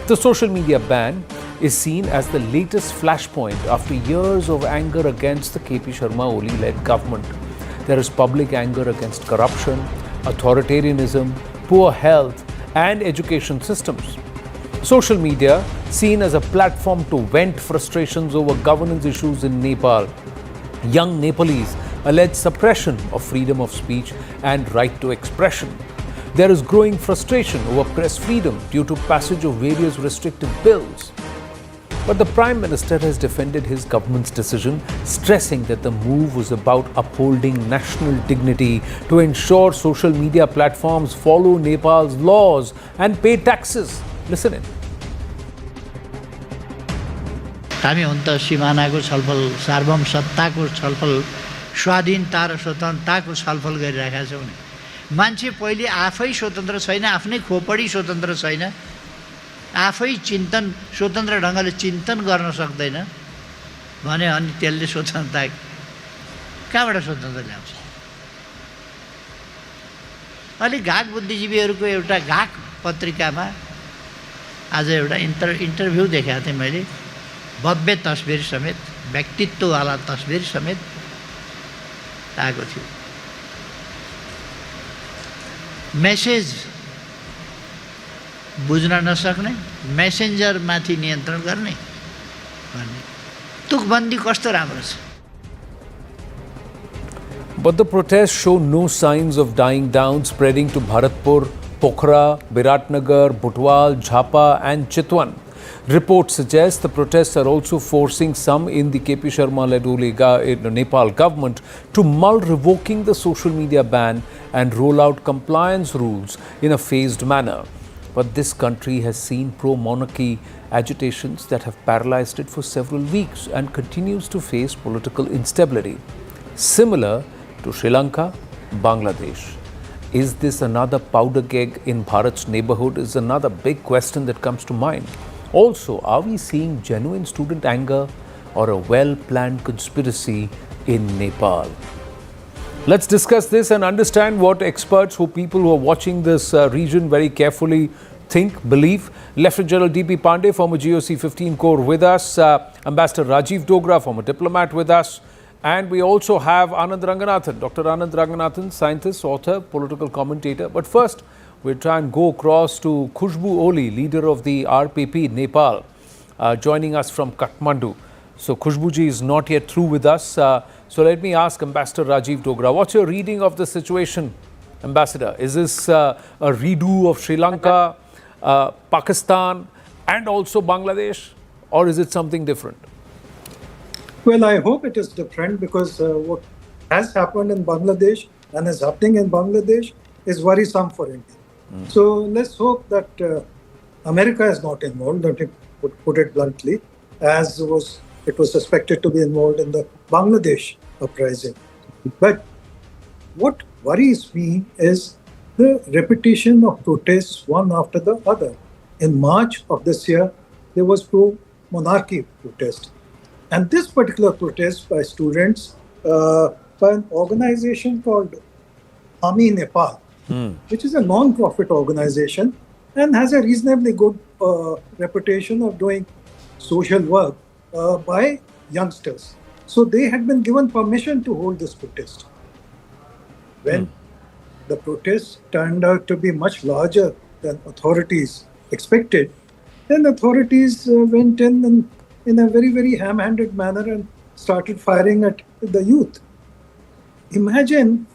The social media ban is seen as the latest flashpoint after years of anger against the KP Sharma Oli-led government. There is public anger against corruption, authoritarianism, poor health and education systems. Social media seen as a platform to vent frustrations over governance issues in Nepal. Young Nepalese allege suppression of freedom of speech and right to expression. There is growing frustration over press freedom due to passage of various restrictive bills. But the Prime Minister has defended his government's decision, stressing that the move was about upholding national dignity to ensure social media platforms follow Nepal's laws and pay taxes. Listen in. हामी हुन त सिमानाको छलफल सार्वभौम सत्ताको छलफल स्वाधीनता र स्वतन्त्रताको छलफल गरिरहेका छौँ नि मान्छे पहिले आफै स्वतन्त्र छैन आफ्नै खोपडी स्वतन्त्र छैन आफै चिन्तन स्वतन्त्र ढंगले चिन्तन गर्न सक्दैन भने अनि त्यसले स्वतन्त्रता कहाँबाट स्वतन्त्र ल्याउँछ अलि घाक बुद्धिजीवीहरूको एउटा घाक पत्रिकामा आज एउटा इन्टरभ्यू देखाएको थिएँ मैले भव्य तस्बिर समेत व्यक्तित्ववाला तस्बिर समेत आएको थियो मेसेज बुझ्न नसक्ने मेसेन्जर माथि नियन्त्रण गर्ने भन्ने तुकबन्दी कस्तो राम्रो छ But the protests show no signs of dying down, spreading to Bharatpur, Pokhara, Biratnagar, Butwal, Jhapa and Chitwan. Reports suggest the protests are also forcing some in the KP Sharma-led Nepal government to mull revoking the social media ban and roll out compliance rules in a phased manner. But this country has seen pro-monarchy agitations that have paralyzed it for several weeks and continues to face political instability. Similar to Sri Lanka, Bangladesh. Is this another powder keg in Bharat's neighborhood is another big question that comes to mind. Also, are we seeing genuine student anger or a well-planned conspiracy in Nepal? Let's discuss this and understand what experts, people who are watching this region very carefully think, believe. Lieutenant General D.P. Pandey, former GOC 15 Corps with us. Ambassador Rajiv Dogra, former diplomat with us. And we also have Anand Ranganathan, Dr. Anand Ranganathan, scientist, author, political commentator. But first, we'll try and go across to Khushbu Oli, leader of the RPP Nepal, joining us from Kathmandu. So Khushbuji is not yet through with us. So let me ask Ambassador Rajiv Dogra, what's your reading of the situation, Ambassador? Is this a redo of Sri Lanka, Pakistan and also Bangladesh, or is it something different? Well, I hope it is different because what has happened in Bangladesh and is happening in Bangladesh is worrisome for India. So let's hope that America is not involved, let me put it bluntly, as it was suspected to be involved in the Bangladesh uprising. But what worries me is the repetition of protests one after the other. In March of this year, there was pro-monarchy protest. And this particular protest by students, by an organization called Ami Nepal, which is a non-profit organization and has a reasonably good reputation of doing social work by youngsters. So they had been given permission to hold this protest. When the protest turned out to be much larger than authorities expected, then authorities went in and in a very, very ham-handed manner and started firing at the youth. Imagine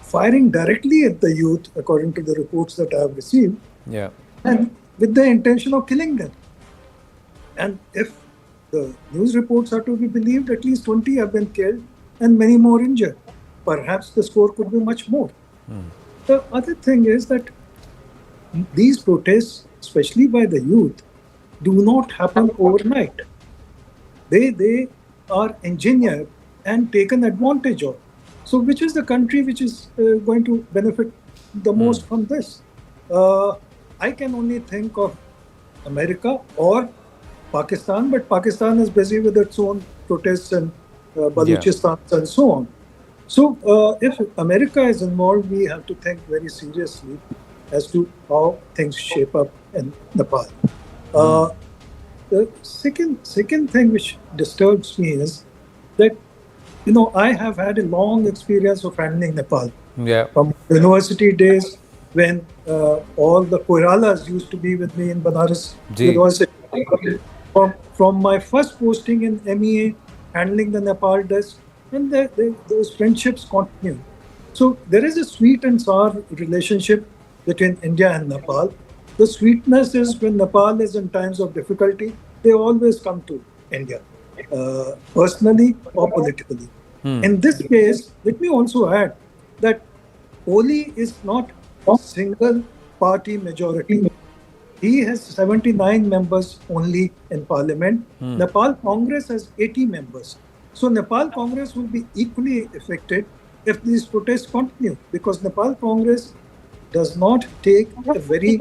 firing directly at the youth, according to the reports that I have received, Yeah. and with the intention of killing them. And if the news reports are to be believed, at least 20 have been killed and many more injured. Perhaps the score could be much more. The other thing is that these protests, especially by the youth, do not happen overnight. They are engineered and taken advantage of. So which is the country which is going to benefit the most from this? I can only think of America or Pakistan, but Pakistan is busy with its own protests and Balochistan and so on. So if America is involved, we have to think very seriously as to how things shape up in Nepal. The second thing which disturbs me is that, I have had a long experience of handling Nepal. Yeah. From university days when all the Koiralas used to be with me in Banaras University. From my first posting in MEA, handling the Nepal desk, and those friendships continue. So there is a sweet and sour relationship between India and Nepal. The sweetness is when Nepal is in times of difficulty, they always come to India, personally or politically. In this case, let me also add that Oli is not a single party majority. He has 79 members only in parliament. Nepal Congress has 80 members. So Nepal Congress will be equally affected if these protests continue, because Nepal Congress does not take a very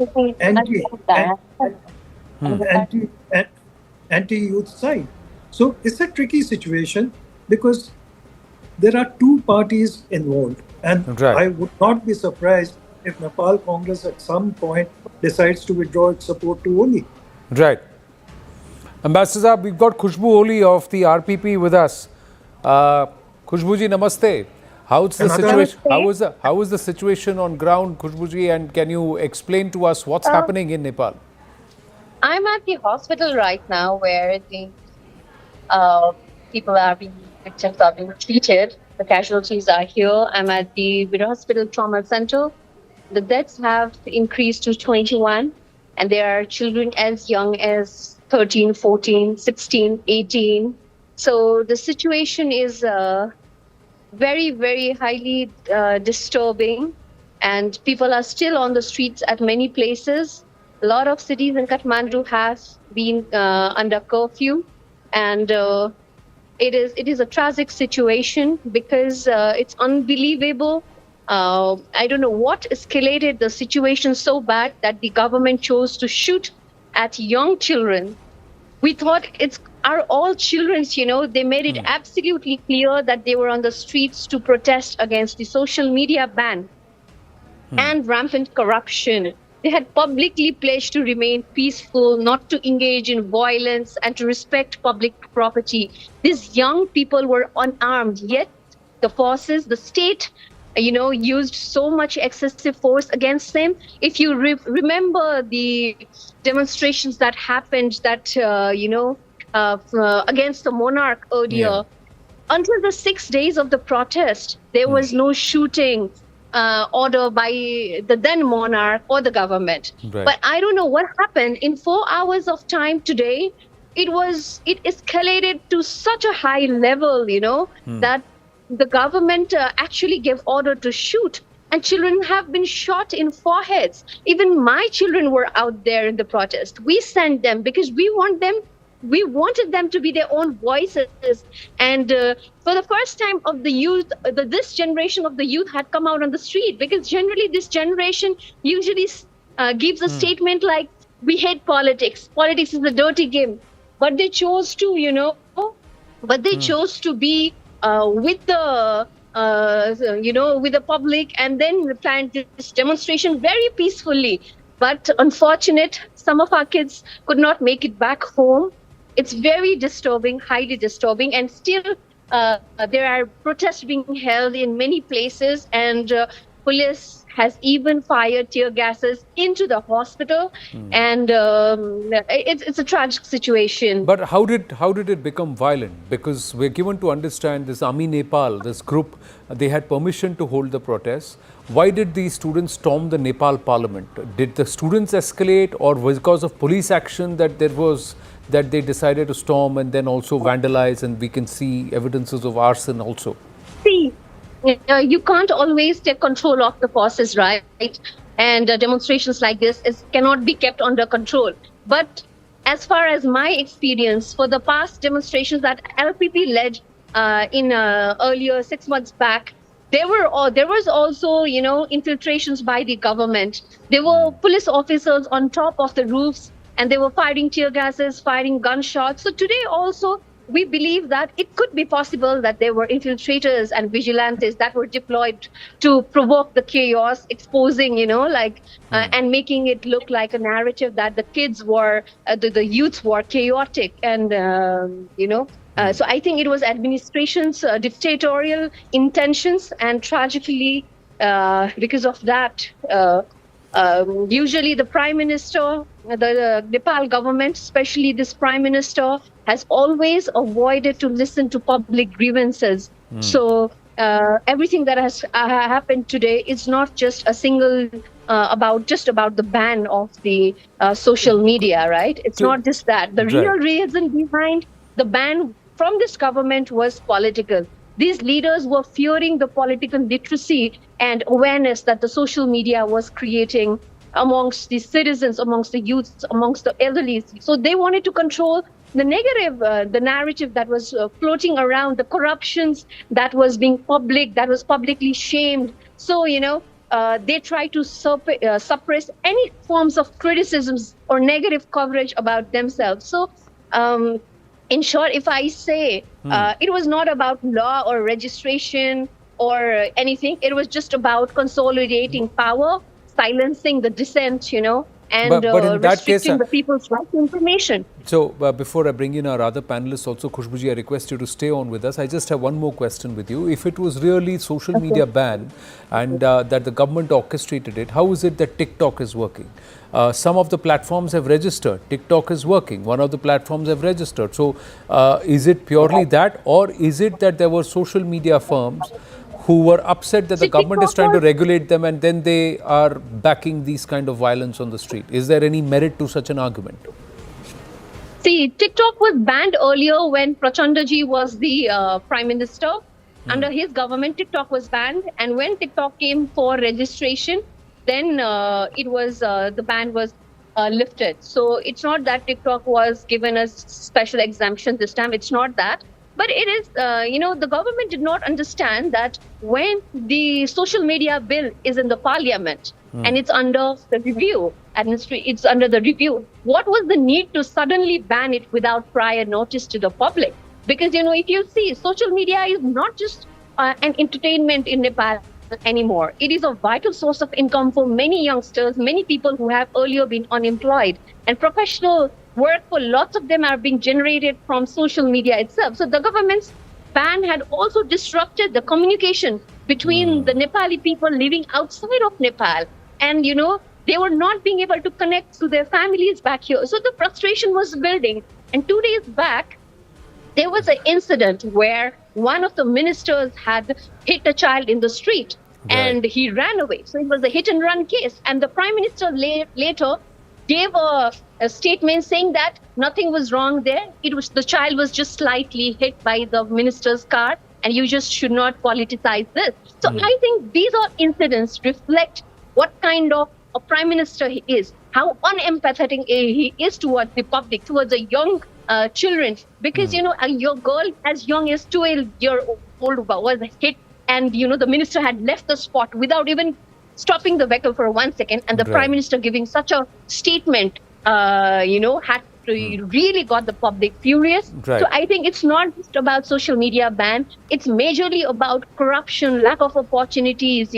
anti-youth side. So it's a tricky situation because there are two parties involved, and I would not be surprised if Nepal Congress at some point decides to withdraw its support to Oli. Right. Ambassador, we've got Khushbu Oli of the RPP with us. Khushbuji, namaste. How's the situation? How is the situation on ground, Khushbuji, and can you explain to us what's happening in Nepal? I'm at the hospital right now where the victims are being treated. The casualties are here. I'm at the hospital trauma center. The deaths have increased to 21, and there are children as young as 13, 14, 16, 18. So the situation is very, very highly disturbing, and people are still on the streets at many places. A lot of cities in Kathmandu have been under curfew, and it is a tragic situation because it's unbelievable. I don't know what escalated the situation so bad that the government chose to shoot at young children. We thought are all children, they made it absolutely clear that they were on the streets to protest against the social media ban and rampant corruption. They had publicly pledged to remain peaceful, not to engage in violence, and to respect public property. These young people were unarmed, yet the forces, the state, used so much excessive force against them. If you remember the demonstrations that happened against the monarch earlier, until the 6 days of the protest, there was no shooting order by the then monarch or the government. Right. But I don't know what happened. In 4 hours of time today, it escalated to such a high level, that the government actually gave order to shoot, and children have been shot in foreheads. Even my children were out there in the protest. We sent them because we wanted them to be their own voices. And for the first time of the youth, this generation of the youth had come out on the street, because generally this generation usually gives a statement like, we hate politics. Politics is a dirty game. But they chose to, chose to be with the public, and then planned this demonstration very peacefully. But unfortunate, some of our kids could not make it back home. It's very disturbing, highly disturbing, and still there are protests being held in many places, and police has even fired tear gases into the hospital, and it's a tragic situation. But how did it become violent? Because we're given to understand this Ami Nepal, this group, they had permission to hold the protests. Why did these students storm the Nepal parliament? Did the students escalate, or was it because of police action that they decided to storm and then also vandalize, and we can see evidences of arson also? See, you can't always take control of the forces, right? And demonstrations like this cannot be kept under control. But as far as my experience, for the past demonstrations that LPP led in earlier 6 months back, there was also, infiltrations by the government. There were police officers on top of the roofs, and they were firing tear gases, firing gunshots. So today also, we believe that it could be possible that there were infiltrators and vigilantes that were deployed to provoke the chaos, exposing, and making it look like a narrative that the kids were, the youths were chaotic. And, so I think it was administration's dictatorial intentions, and tragically, because of that, usually the Prime Minister, the Nepal government, especially this Prime Minister, has always avoided to listen to public grievances. So everything that has happened today is not just a single about the ban of the social media, right? It's not just that. The real reason behind the ban from this government was political. These leaders were fearing the political literacy and awareness that the social media was creating amongst the citizens, amongst the youths, amongst the elderly. So they wanted to control the negative, the narrative that was floating around, the corruptions that was being that was publicly shamed. So, they try to suppress any forms of criticisms or negative coverage about themselves. So, in short, if I say it was not about law or registration or anything, it was just about consolidating power, silencing the dissent, and but in that restricting case, the people's right to information. So before I bring in our other panelists also, Khushbuji, I request you to stay on with us. I just have one more question with you. If it was really social media ban and that the government orchestrated it, how is it that TikTok is working? Some of the platforms have registered. TikTok is working. One of the platforms have registered. So is it purely that, or is it that there were social media firms who were upset that the government is trying to regulate them, and then they are backing these kind of violence on the street? Is there any merit to such an argument? See, TikTok was banned earlier when Prachandaji was the Prime Minister. Under his government, TikTok was banned. And when TikTok came for registration, then the ban was lifted. So it's not that TikTok was given a special exemption this time. It's not that. But it is, the government did not understand that when the social media bill is in the parliament and it's under the review, it's under the review, what was the need to suddenly ban it without prior notice to the public? Because, if you see, social media is not just an entertainment in Nepal anymore. It is a vital source of income for many youngsters, many people who have earlier been unemployed, and professional work for lots of them are being generated from social media itself. So the government's ban had also disrupted the communication between the Nepali people living outside of Nepal. And, they were not being able to connect to their families back here. So the frustration was building. And 2 days back, there was an incident where one of the ministers had hit a child in the street and he ran away. So it was a hit and run case. And the Prime Minister later gave a statement saying that nothing was wrong there. The child was just slightly hit by the minister's car, and you just should not politicize this. So I think these are incidents reflect what kind of a prime minister he is, how unempathetic he is towards the public, towards the young children. Because, your girl as young as 12-year-old was hit, and, the minister had left the spot without even stopping the vehicle for 1 second, and the Prime Minister giving such a statement, had really got the public furious. So I think it's not just about social media ban. It's majorly about corruption, lack of opportunities,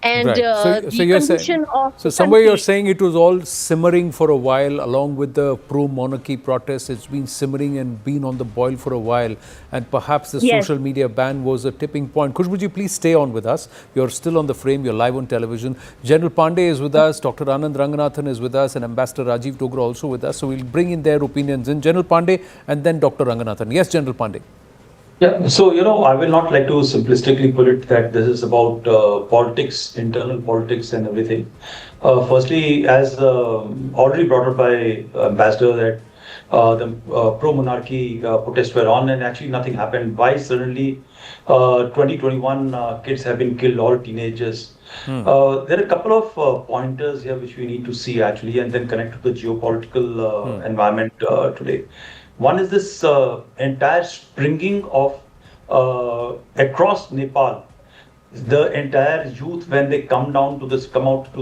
And Right. the You're condition saying, of so the somewhere you're country. saying it was all simmering for a while along with the pro-monarchy protests. It's been simmering and been on the boil for a while. And perhaps the Yes. social media ban was a tipping point. Would you please stay on with us? You're still on the frame. You're live on television. General Pandey is with us. Dr. Anand Ranganathan is with us. And Ambassador Rajiv Dogra also with us. So we'll bring in their opinions in. General Pandey and then Dr. Ranganathan. Yes, General Pandey. Yeah, so I will not like to simplistically put it that this is about politics, internal politics, and everything. Firstly, as already brought up by Ambassador, that the pro-monarchy protests were on, and actually nothing happened. Why suddenly 2021 kids have been killed, all teenagers? There are a couple of pointers here which we need to see actually, and then connect to the geopolitical environment today. One is this entire springing of across Nepal, the entire youth when they come out to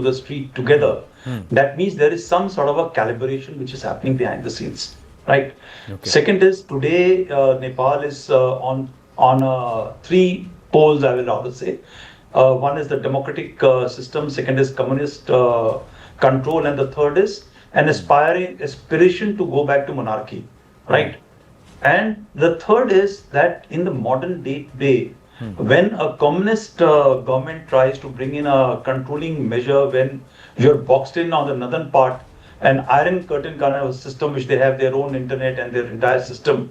the street together. That means there is some sort of a calibration which is happening behind the scenes, right? Okay. Second is today Nepal is on three poles, I will rather say. One is the democratic system, second is communist control, and the third is an aspiration to go back to monarchy. Right. And the third is that in the modern day, when a communist government tries to bring in a controlling measure, when you're boxed in on the northern part, an iron curtain kind of system which they have their own internet and their entire system,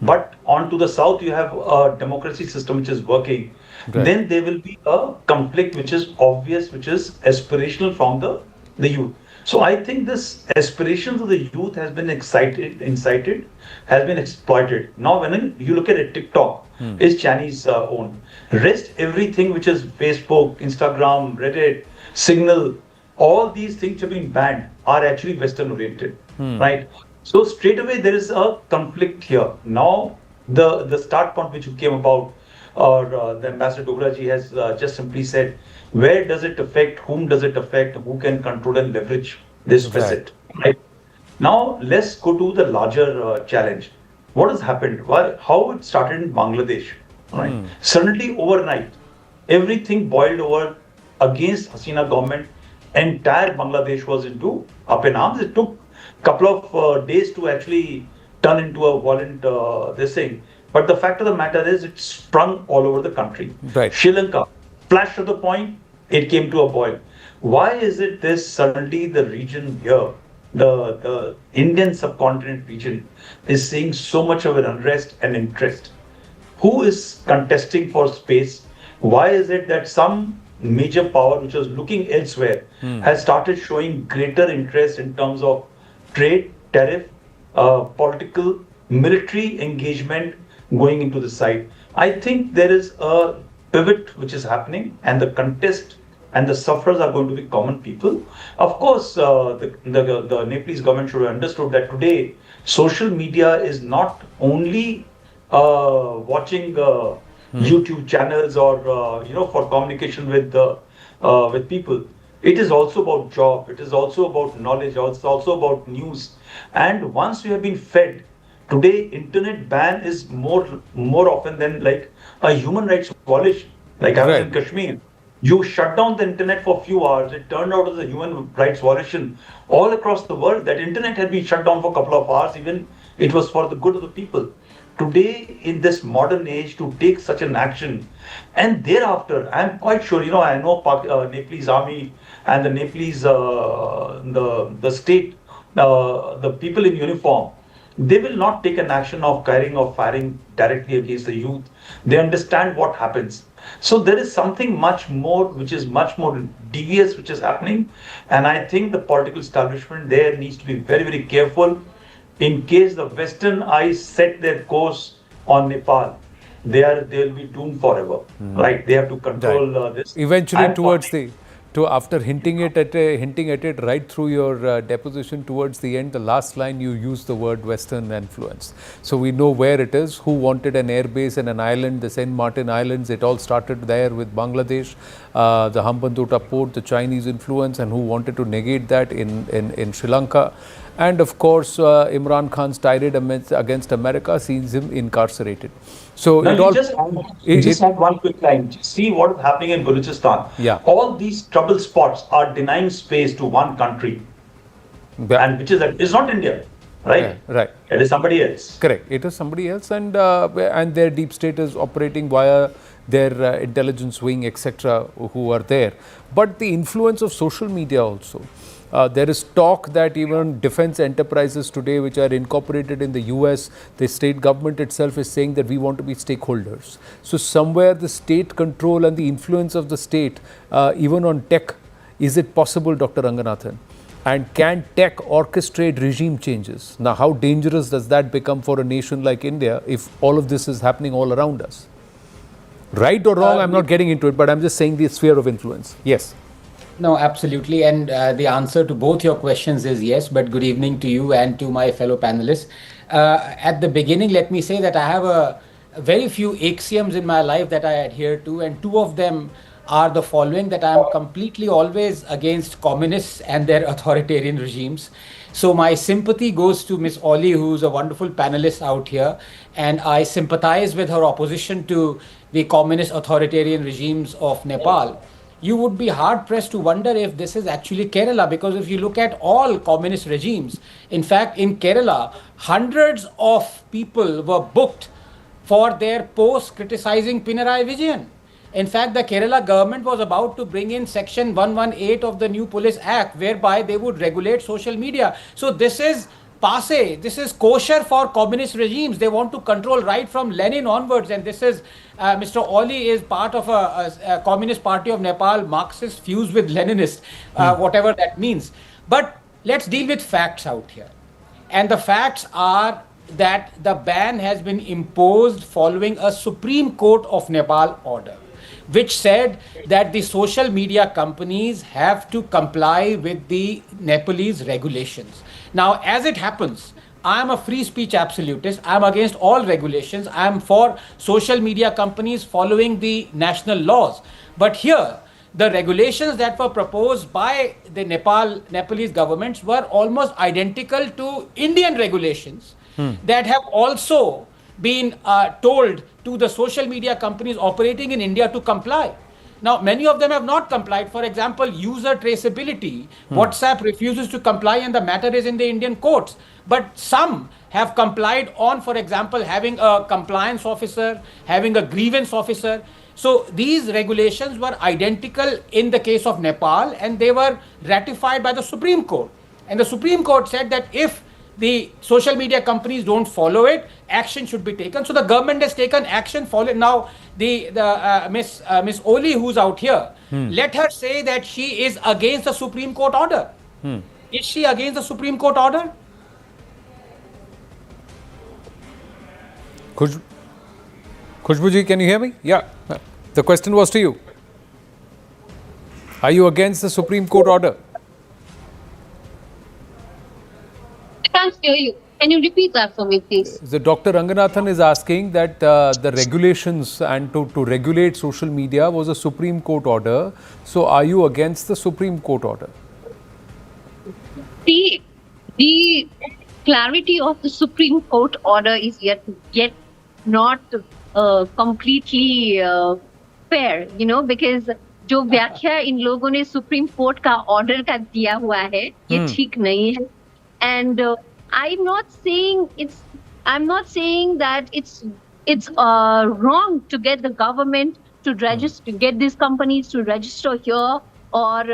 but onto the south you have a democracy system which is working, then there will be a conflict which is obvious, which is aspirational from the youth. So I think this aspirations of the youth has been incited, has been exploited. Now when you look at it, TikTok is Chinese owned. Rest everything which is Facebook, Instagram, Reddit, Signal, all these things have been banned are actually Western oriented, right? So straight away there is a conflict here. Now the start point which came about, or the Ambassador Dogra ji has just simply said, where does it affect, whom does it affect, who can control and leverage this visit, right? Now let's go to the larger challenge. What has happened? How it started in Bangladesh, right? Suddenly overnight, everything boiled over against Hasina government. Entire Bangladesh was up in arms. It took a couple of days to actually turn into a violent this thing. But the fact of the matter is, it sprung all over the country. Right. Sri Lanka, flash to the point, it came to a boil. Why is it this suddenly the region here, the Indian subcontinent region, is seeing so much of an unrest and interest? Who is contesting for space? Why is it that some major power which was looking elsewhere has started showing greater interest in terms of trade, tariff, political, military engagement going into the side? I think there is a pivot which is happening, and the contest and the sufferers are going to be common people. Of course, the Nepalese government should have understood that today social media is not only watching YouTube channels or for communication with people. It is also about job. It is also about knowledge. It's also about news. And once you have been fed, today internet ban is more often than like a human rights violation. Like I was in Kashmir, you shut down the internet for a few hours. It turned out as a human rights violation all across the world. That internet had been shut down for a couple of hours. Even it was for the good of the people. Today, in this modern age, to take such an action, and thereafter, I'm quite sure, I know Nepalese army and the Nepalese, the state, the people in uniform, they will not take an action of carrying or firing directly against the youth. They understand what happens. So there is something much more, which is much more devious, which is happening. And I think the political establishment there needs to be very, very careful. In case the Western eyes set their course on Nepal, they'll be doomed forever, right? They have to control this. Eventually, after hinting at it right through your deposition towards the end, the last line you used the word Western influence. So we know where it is, who wanted an airbase and an island, the Saint Martin Islands. It all started there with Bangladesh, the Hambantota port, the Chinese influence, and who wanted to negate that in Sri Lanka. And of course, Imran Khan's tirade against America sees him incarcerated. So Now, it all. you just had one quick line. See what is happening in Balochistan. Yeah. All these trouble spots are denying space to one country, and which is that it's not India, right? Yeah, right. It is somebody else. Correct. It is somebody else, and their deep state is operating via their intelligence wing, etc., who are there. But the influence of social media also. There is talk that even defense enterprises today, which are incorporated in the US, the state government itself is saying that we want to be stakeholders. So somewhere the state control and the influence of the state, even on tech, is it possible, Dr. Ranganathan? And can tech orchestrate regime changes? Now, how dangerous does that become for a nation like India if all of this is happening all around us? Right or wrong, I'm not getting into it, but I'm just saying the sphere of influence. Yes. No, absolutely. And the answer to both your questions is yes, but good evening to you and to my fellow panelists. At the beginning, let me say that I have a very few axioms in my life that I adhere to, and two of them are the following: that I am completely always against communists and their authoritarian regimes. So my sympathy goes to Miss Oli, who's a wonderful panelist out here, and I sympathize with her opposition to the communist authoritarian regimes of Nepal. You would be hard pressed to wonder if this is actually Kerala, because if you look at all communist regimes, in fact, in Kerala, hundreds of people were booked for their posts criticizing Pinarayi Vijayan. In fact, the Kerala government was about to bring in section 118 of the new Police Act, whereby they would regulate social media. So this is passe, this is kosher for communist regimes. They want to control right from Lenin onwards, and this is Mr. Oli is part of a Communist Party of Nepal, Marxist fused with Leninist, whatever that means. But let's deal with facts out here. And the facts are that the ban has been imposed following a Supreme Court of Nepal order, which said that the social media companies have to comply with the Nepalese regulations. Now, as it happens, I am a free speech absolutist. I am against all regulations. I am for social media companies following the national laws. But here, the regulations that were proposed by the Nepalese governments were almost identical to Indian regulations that have also been told to the social media companies operating in India to comply. Now, many of them have not complied. For example, user traceability. WhatsApp refuses to comply and the matter is in the Indian courts. But some have complied on, for example, having a compliance officer, having a grievance officer. So these regulations were identical in the case of Nepal, and they were ratified by the Supreme Court. And the Supreme Court said that if the social media companies don't follow it, action should be taken. So the government has taken action. Now, Miss Oli, who's out here, let her say that she is against the Supreme Court order. Is she against the Supreme Court order? Khushbuji, can you hear me? Yeah. The question was to you. Are you against the Supreme Court order? I can't hear you. Can you repeat that for me, please? The Dr. Ranganathan is asking that the regulations and to regulate social media was a Supreme Court order. So are you against the Supreme Court order? The clarity of the Supreme Court order is yet not completely fair, because जो व्याख्या इन लोगों ने supreme court का order का दिया हुआ है ये ठीक नहीं है. And I'm not saying that it's wrong to get the government to register, to get these companies to register here, or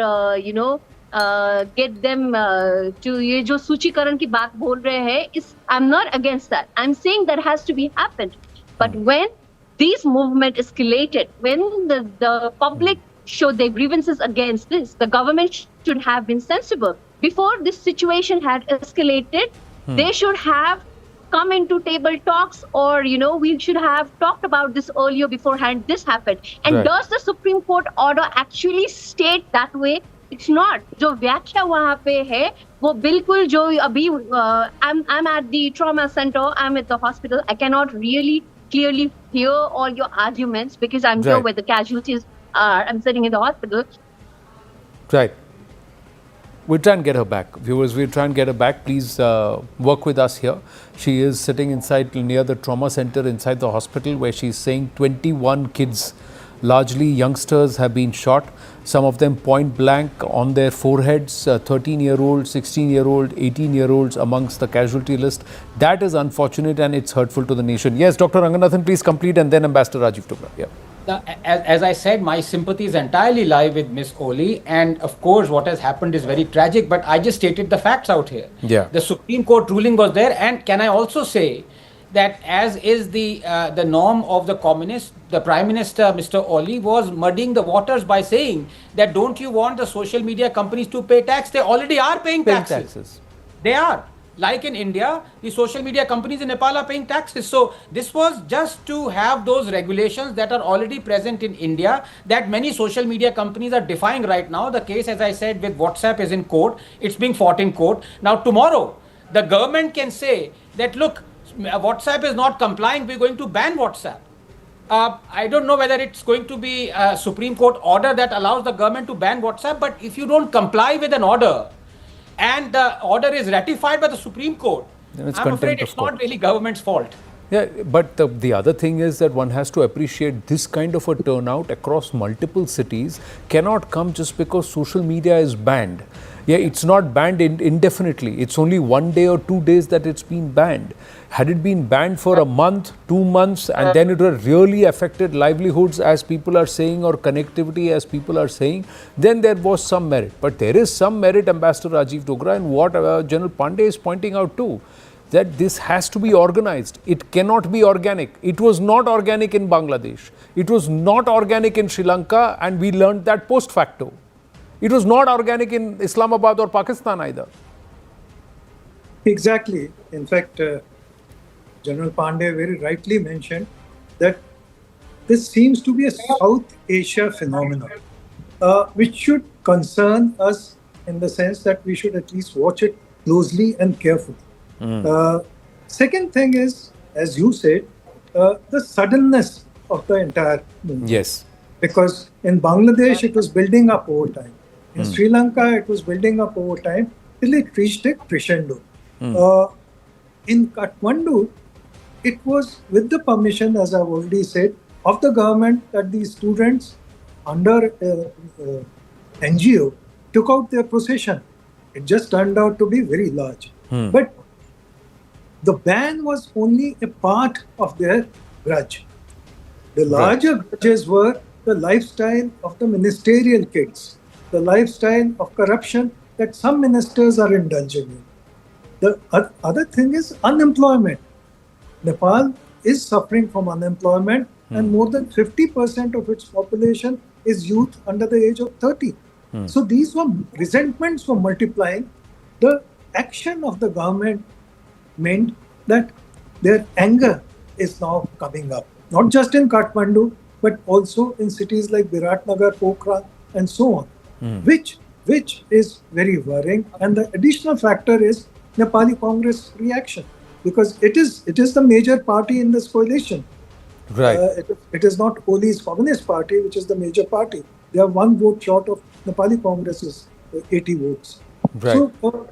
get them to ये जो सूचीकरण की बात बोल रहे हैं, I'm not against that. I'm saying that has to be happened. But when these movement escalated, when the public showed their grievances against this, the government should have been sensible. Before this situation had escalated, they should have come into table talks, or we should have talked about this earlier beforehand. This happened, and does the Supreme Court order actually state that way? It's not. जो व्याख्या वहाँ पे है वो बिल्कुल जो अभी I'm at the trauma center, I'm at the hospital. I cannot really clearly hear all your arguments because I'm here where the casualties are. I'm sitting in the hospital. Right. We'll try and get her back. Viewers, we'll try and get her back. Please work with us here. She is sitting inside near the trauma center inside the hospital where she's saying 21 kids, largely youngsters, have been shot. Some of them point blank on their foreheads, 13-year-old, 16-year-old, 18-year-olds amongst the casualty list. That is unfortunate and it's hurtful to the nation. Yes, Dr. Ranganathan, please complete, and then Ambassador Rajiv Tugla. Yeah. As I said, my sympathies entirely lie with Miss Oli, and of course what has happened is very tragic, but I just stated the facts out here. Yeah. The Supreme Court ruling was there, and can I also say that as is the norm of the communists, the Prime Minister, Mr. Oli, was muddying the waters by saying that don't you want the social media companies to pay tax? They already are paying taxes. They are. Like in India, the social media companies in Nepal are paying taxes. So this was just to have those regulations that are already present in India that many social media companies are defying right now. The case, as I said, with WhatsApp is in court. It's being fought in court. Now tomorrow, the government can say that, look, WhatsApp is not complying. We're going to ban WhatsApp. I don't know whether it's going to be a Supreme Court order that allows the government to ban WhatsApp, but if you don't comply with an order, and the order is ratified by the Supreme Court, I'm afraid it's not really government's fault. Yeah, but the other thing is that one has to appreciate this kind of a turnout across multiple cities cannot come just because social media is banned. Yeah, it's not banned indefinitely. It's only 1 day or 2 days that it's been banned. Had it been banned for a month, 2 months, and then it would have really affected livelihoods, as people are saying, or connectivity, as people are saying, then there was some merit. But there is some merit, Ambassador Rajiv Dogra, and what General Pandey is pointing out too, that this has to be organized. It cannot be organic. It was not organic in Bangladesh. It was not organic in Sri Lanka, and we learned that post facto. It was not organic in Islamabad or Pakistan either. Exactly. In fact, General Pandey very rightly mentioned that this seems to be a South Asia phenomenon, which should concern us in the sense that we should at least watch it closely and carefully. Second thing is, as you said, the suddenness of the entire movement. Yes. Because in Bangladesh, it was building up over time. In Sri Lanka, it was building up over time till it reached a crescendo. In Kathmandu, it was with the permission, as I've already said, of the government that these students under NGO took out their procession. It just turned out to be very large. But the ban was only a part of their grudge. The larger grudges were the lifestyle of the ministerial kids, the lifestyle of corruption that some ministers are indulging in. The other thing is unemployment. Nepal is suffering from unemployment, and more than 50% of its population is youth under the age of 30. So these resentments were multiplying. The action of the government meant that their anger is now coming up, not just in Kathmandu, but also in cities like Biratnagar, Pokhran, and so on, which is very worrying. And the additional factor is Nepali Congress reaction, because it is the major party in this coalition. Right. It is not Oli's Communist Party, which is the major party. They are 1 vote short of Nepali Congress's 80 votes. Right. So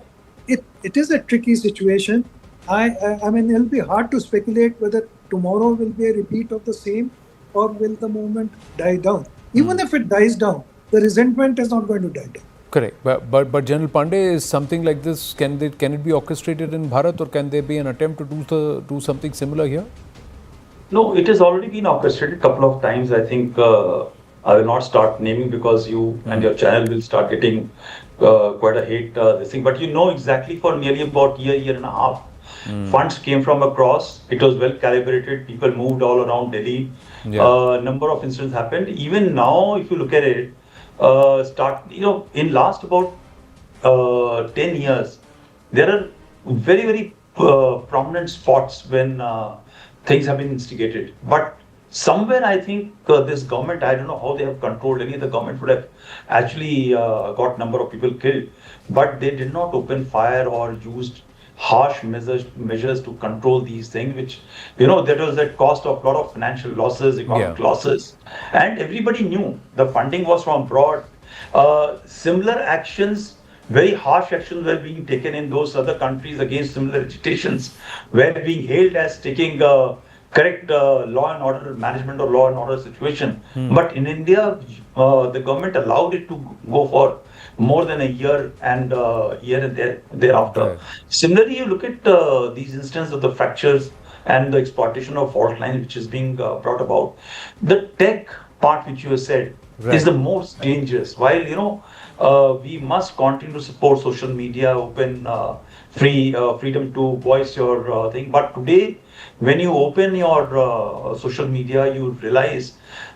it is a tricky situation. I mean, it'll be hard to speculate whether tomorrow will be a repeat of the same, or will the movement die down. Even if it dies down, the resentment is not going to die down. Correct. But General Pandey, is something like this, can it be orchestrated in Bharat, or can there be an attempt to do something similar here? No, it has already been orchestrated a couple of times. I think I will not start naming because you and your channel will start getting quite a hate this thing. But you know exactly, for nearly about year and a half, funds came from across. It was well calibrated. People moved all around Delhi. Number of incidents happened. Even now, if you look at it, in last about 10 years, there are very prominent spots when things have been instigated. But somewhere I think this government, I don't know how they have controlled. Any other government would have actually got number of people killed, but they did not open fire or used harsh measures to control these things, which, that was at cost of a lot of financial losses, economic losses. And everybody knew the funding was from abroad. Similar actions very harsh actions were being taken in those other countries against similar agitations, were being hailed as taking correct law and order management or law and order situation. But in India, the government allowed it to go for more than a year and thereafter. Similarly, you look at these instances of the fractures and the exploitation of fault lines which is being brought about. The tech part which you have said is the most dangerous. While we must continue to support social media, open, freedom to voice your thing. But today, when you open your social media, you realize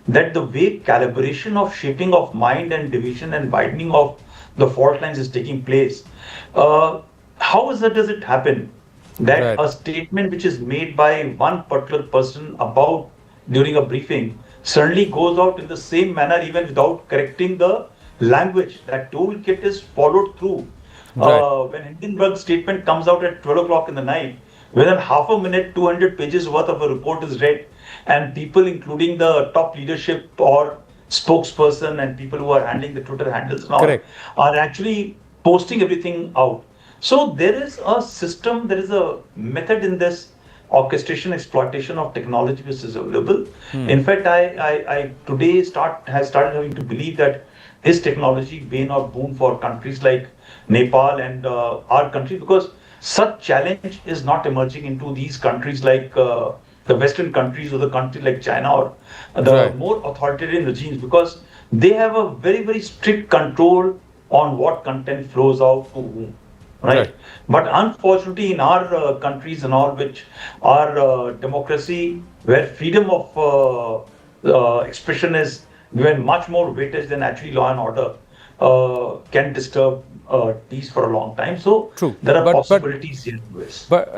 that the way calibration of shaping of mind and division and widening of the fault lines is taking place. Does it happen that a statement which is made by one particular person about during a briefing suddenly goes out in the same manner even without correcting the language? That toolkit is followed through. When Hindenburg's statement comes out at 12 o'clock in the night, within half a minute, 200 pages worth of a report is read, and people, including the top leadership or spokesperson and people who are handling the Twitter handles now, are actually posting everything out. So there is a system, there is a method in this orchestration, exploitation of technology which is available. In fact, I today has started having to believe that is technology bane or boon for countries like Nepal and our country, because such challenge is not emerging into these countries like the Western countries or the country like China or the more authoritarian regimes, because they have a very, very strict control on what content flows out to whom. Right. But unfortunately, in our countries and all, which are democracy, where freedom of expression is given much more weightage than actually law and order, can disturb peace for a long time. So there are possibilities in this. But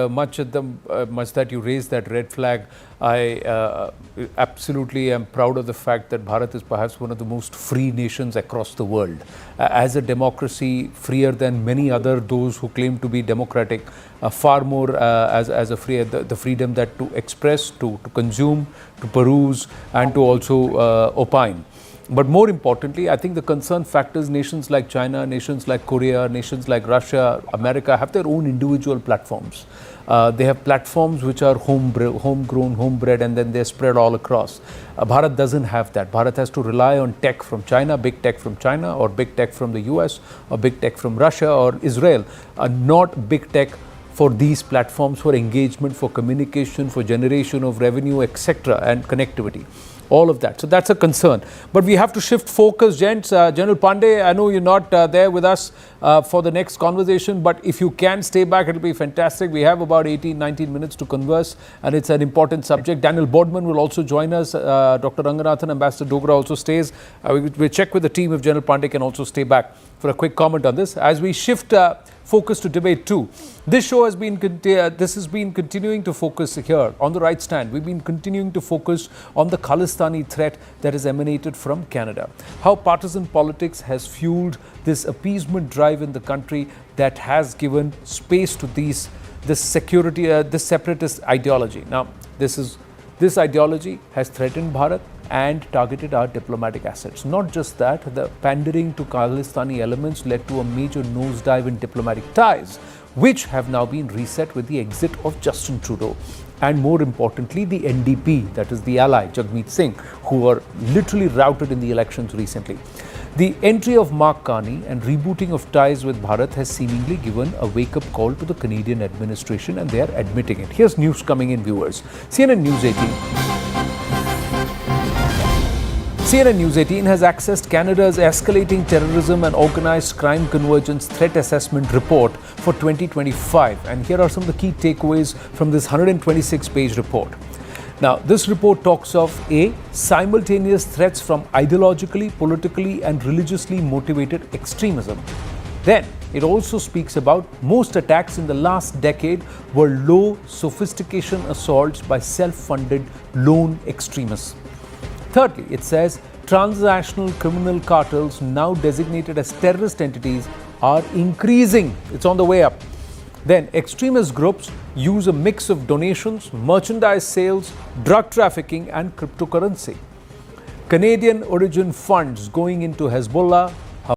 much that you raised that red flag, I absolutely am proud of the fact that Bharat is perhaps one of the most free nations across the world. As a democracy, freer than many other those who claim to be democratic, far more as a the freedom that to express, to consume, to peruse, and to also opine. But more importantly, I think the concern factors nations like China, nations like Korea, nations like Russia, America have their own individual platforms. They have platforms which are homegrown, homebred, and then they're spread all across. Bharat doesn't have that. Bharat has to rely on tech from China, big tech from China, or big tech from the US, or big tech from Russia or Israel, not big tech for these platforms for engagement, for communication, for generation of revenue, etc., and connectivity. All of that. So that's a concern. But we have to shift focus, gents. General Pandey, I know you're not there with us for the next conversation, but if you can stay back, it'll be fantastic. We have about 18, 19 minutes to converse, and it's an important subject. Daniel Bodman will also join us. Dr. Ranganathan, Ambassador Dogra also stays. We'll check with the team if General Pandey can also stay back for a quick comment on this. As we shift focus to debate 2. This show has been continuing to focus here on the right stand. We've been continuing to focus on the Khalistani threat that has emanated from Canada. How partisan politics has fueled this appeasement drive in the country that has given space to this separatist ideology. Now, this ideology has threatened Bharat and targeted our diplomatic assets. Not just that, the pandering to Khalistani elements led to a major nosedive in diplomatic ties, which have now been reset with the exit of Justin Trudeau. And more importantly, the NDP, that is the ally, Jagmeet Singh, who were literally routed in the elections recently. The entry of Mark Carney and rebooting of ties with Bharat has seemingly given a wake-up call to the Canadian administration, and they are admitting it. Here's news coming in, viewers. CNN News 18 has accessed Canada's Escalating Terrorism and Organized Crime Convergence Threat Assessment Report for 2025. And here are some of the key takeaways from this 126-page report. Now, this report talks of simultaneous threats from ideologically, politically, and religiously motivated extremism. Then, it also speaks about most attacks in the last decade were low sophistication assaults by self-funded lone extremists. Thirdly, it says transnational criminal cartels, now designated as terrorist entities, are increasing. It's on the way up. Then extremist groups use a mix of donations, merchandise sales, drug trafficking, and cryptocurrency. Canadian origin funds going into Hezbollah,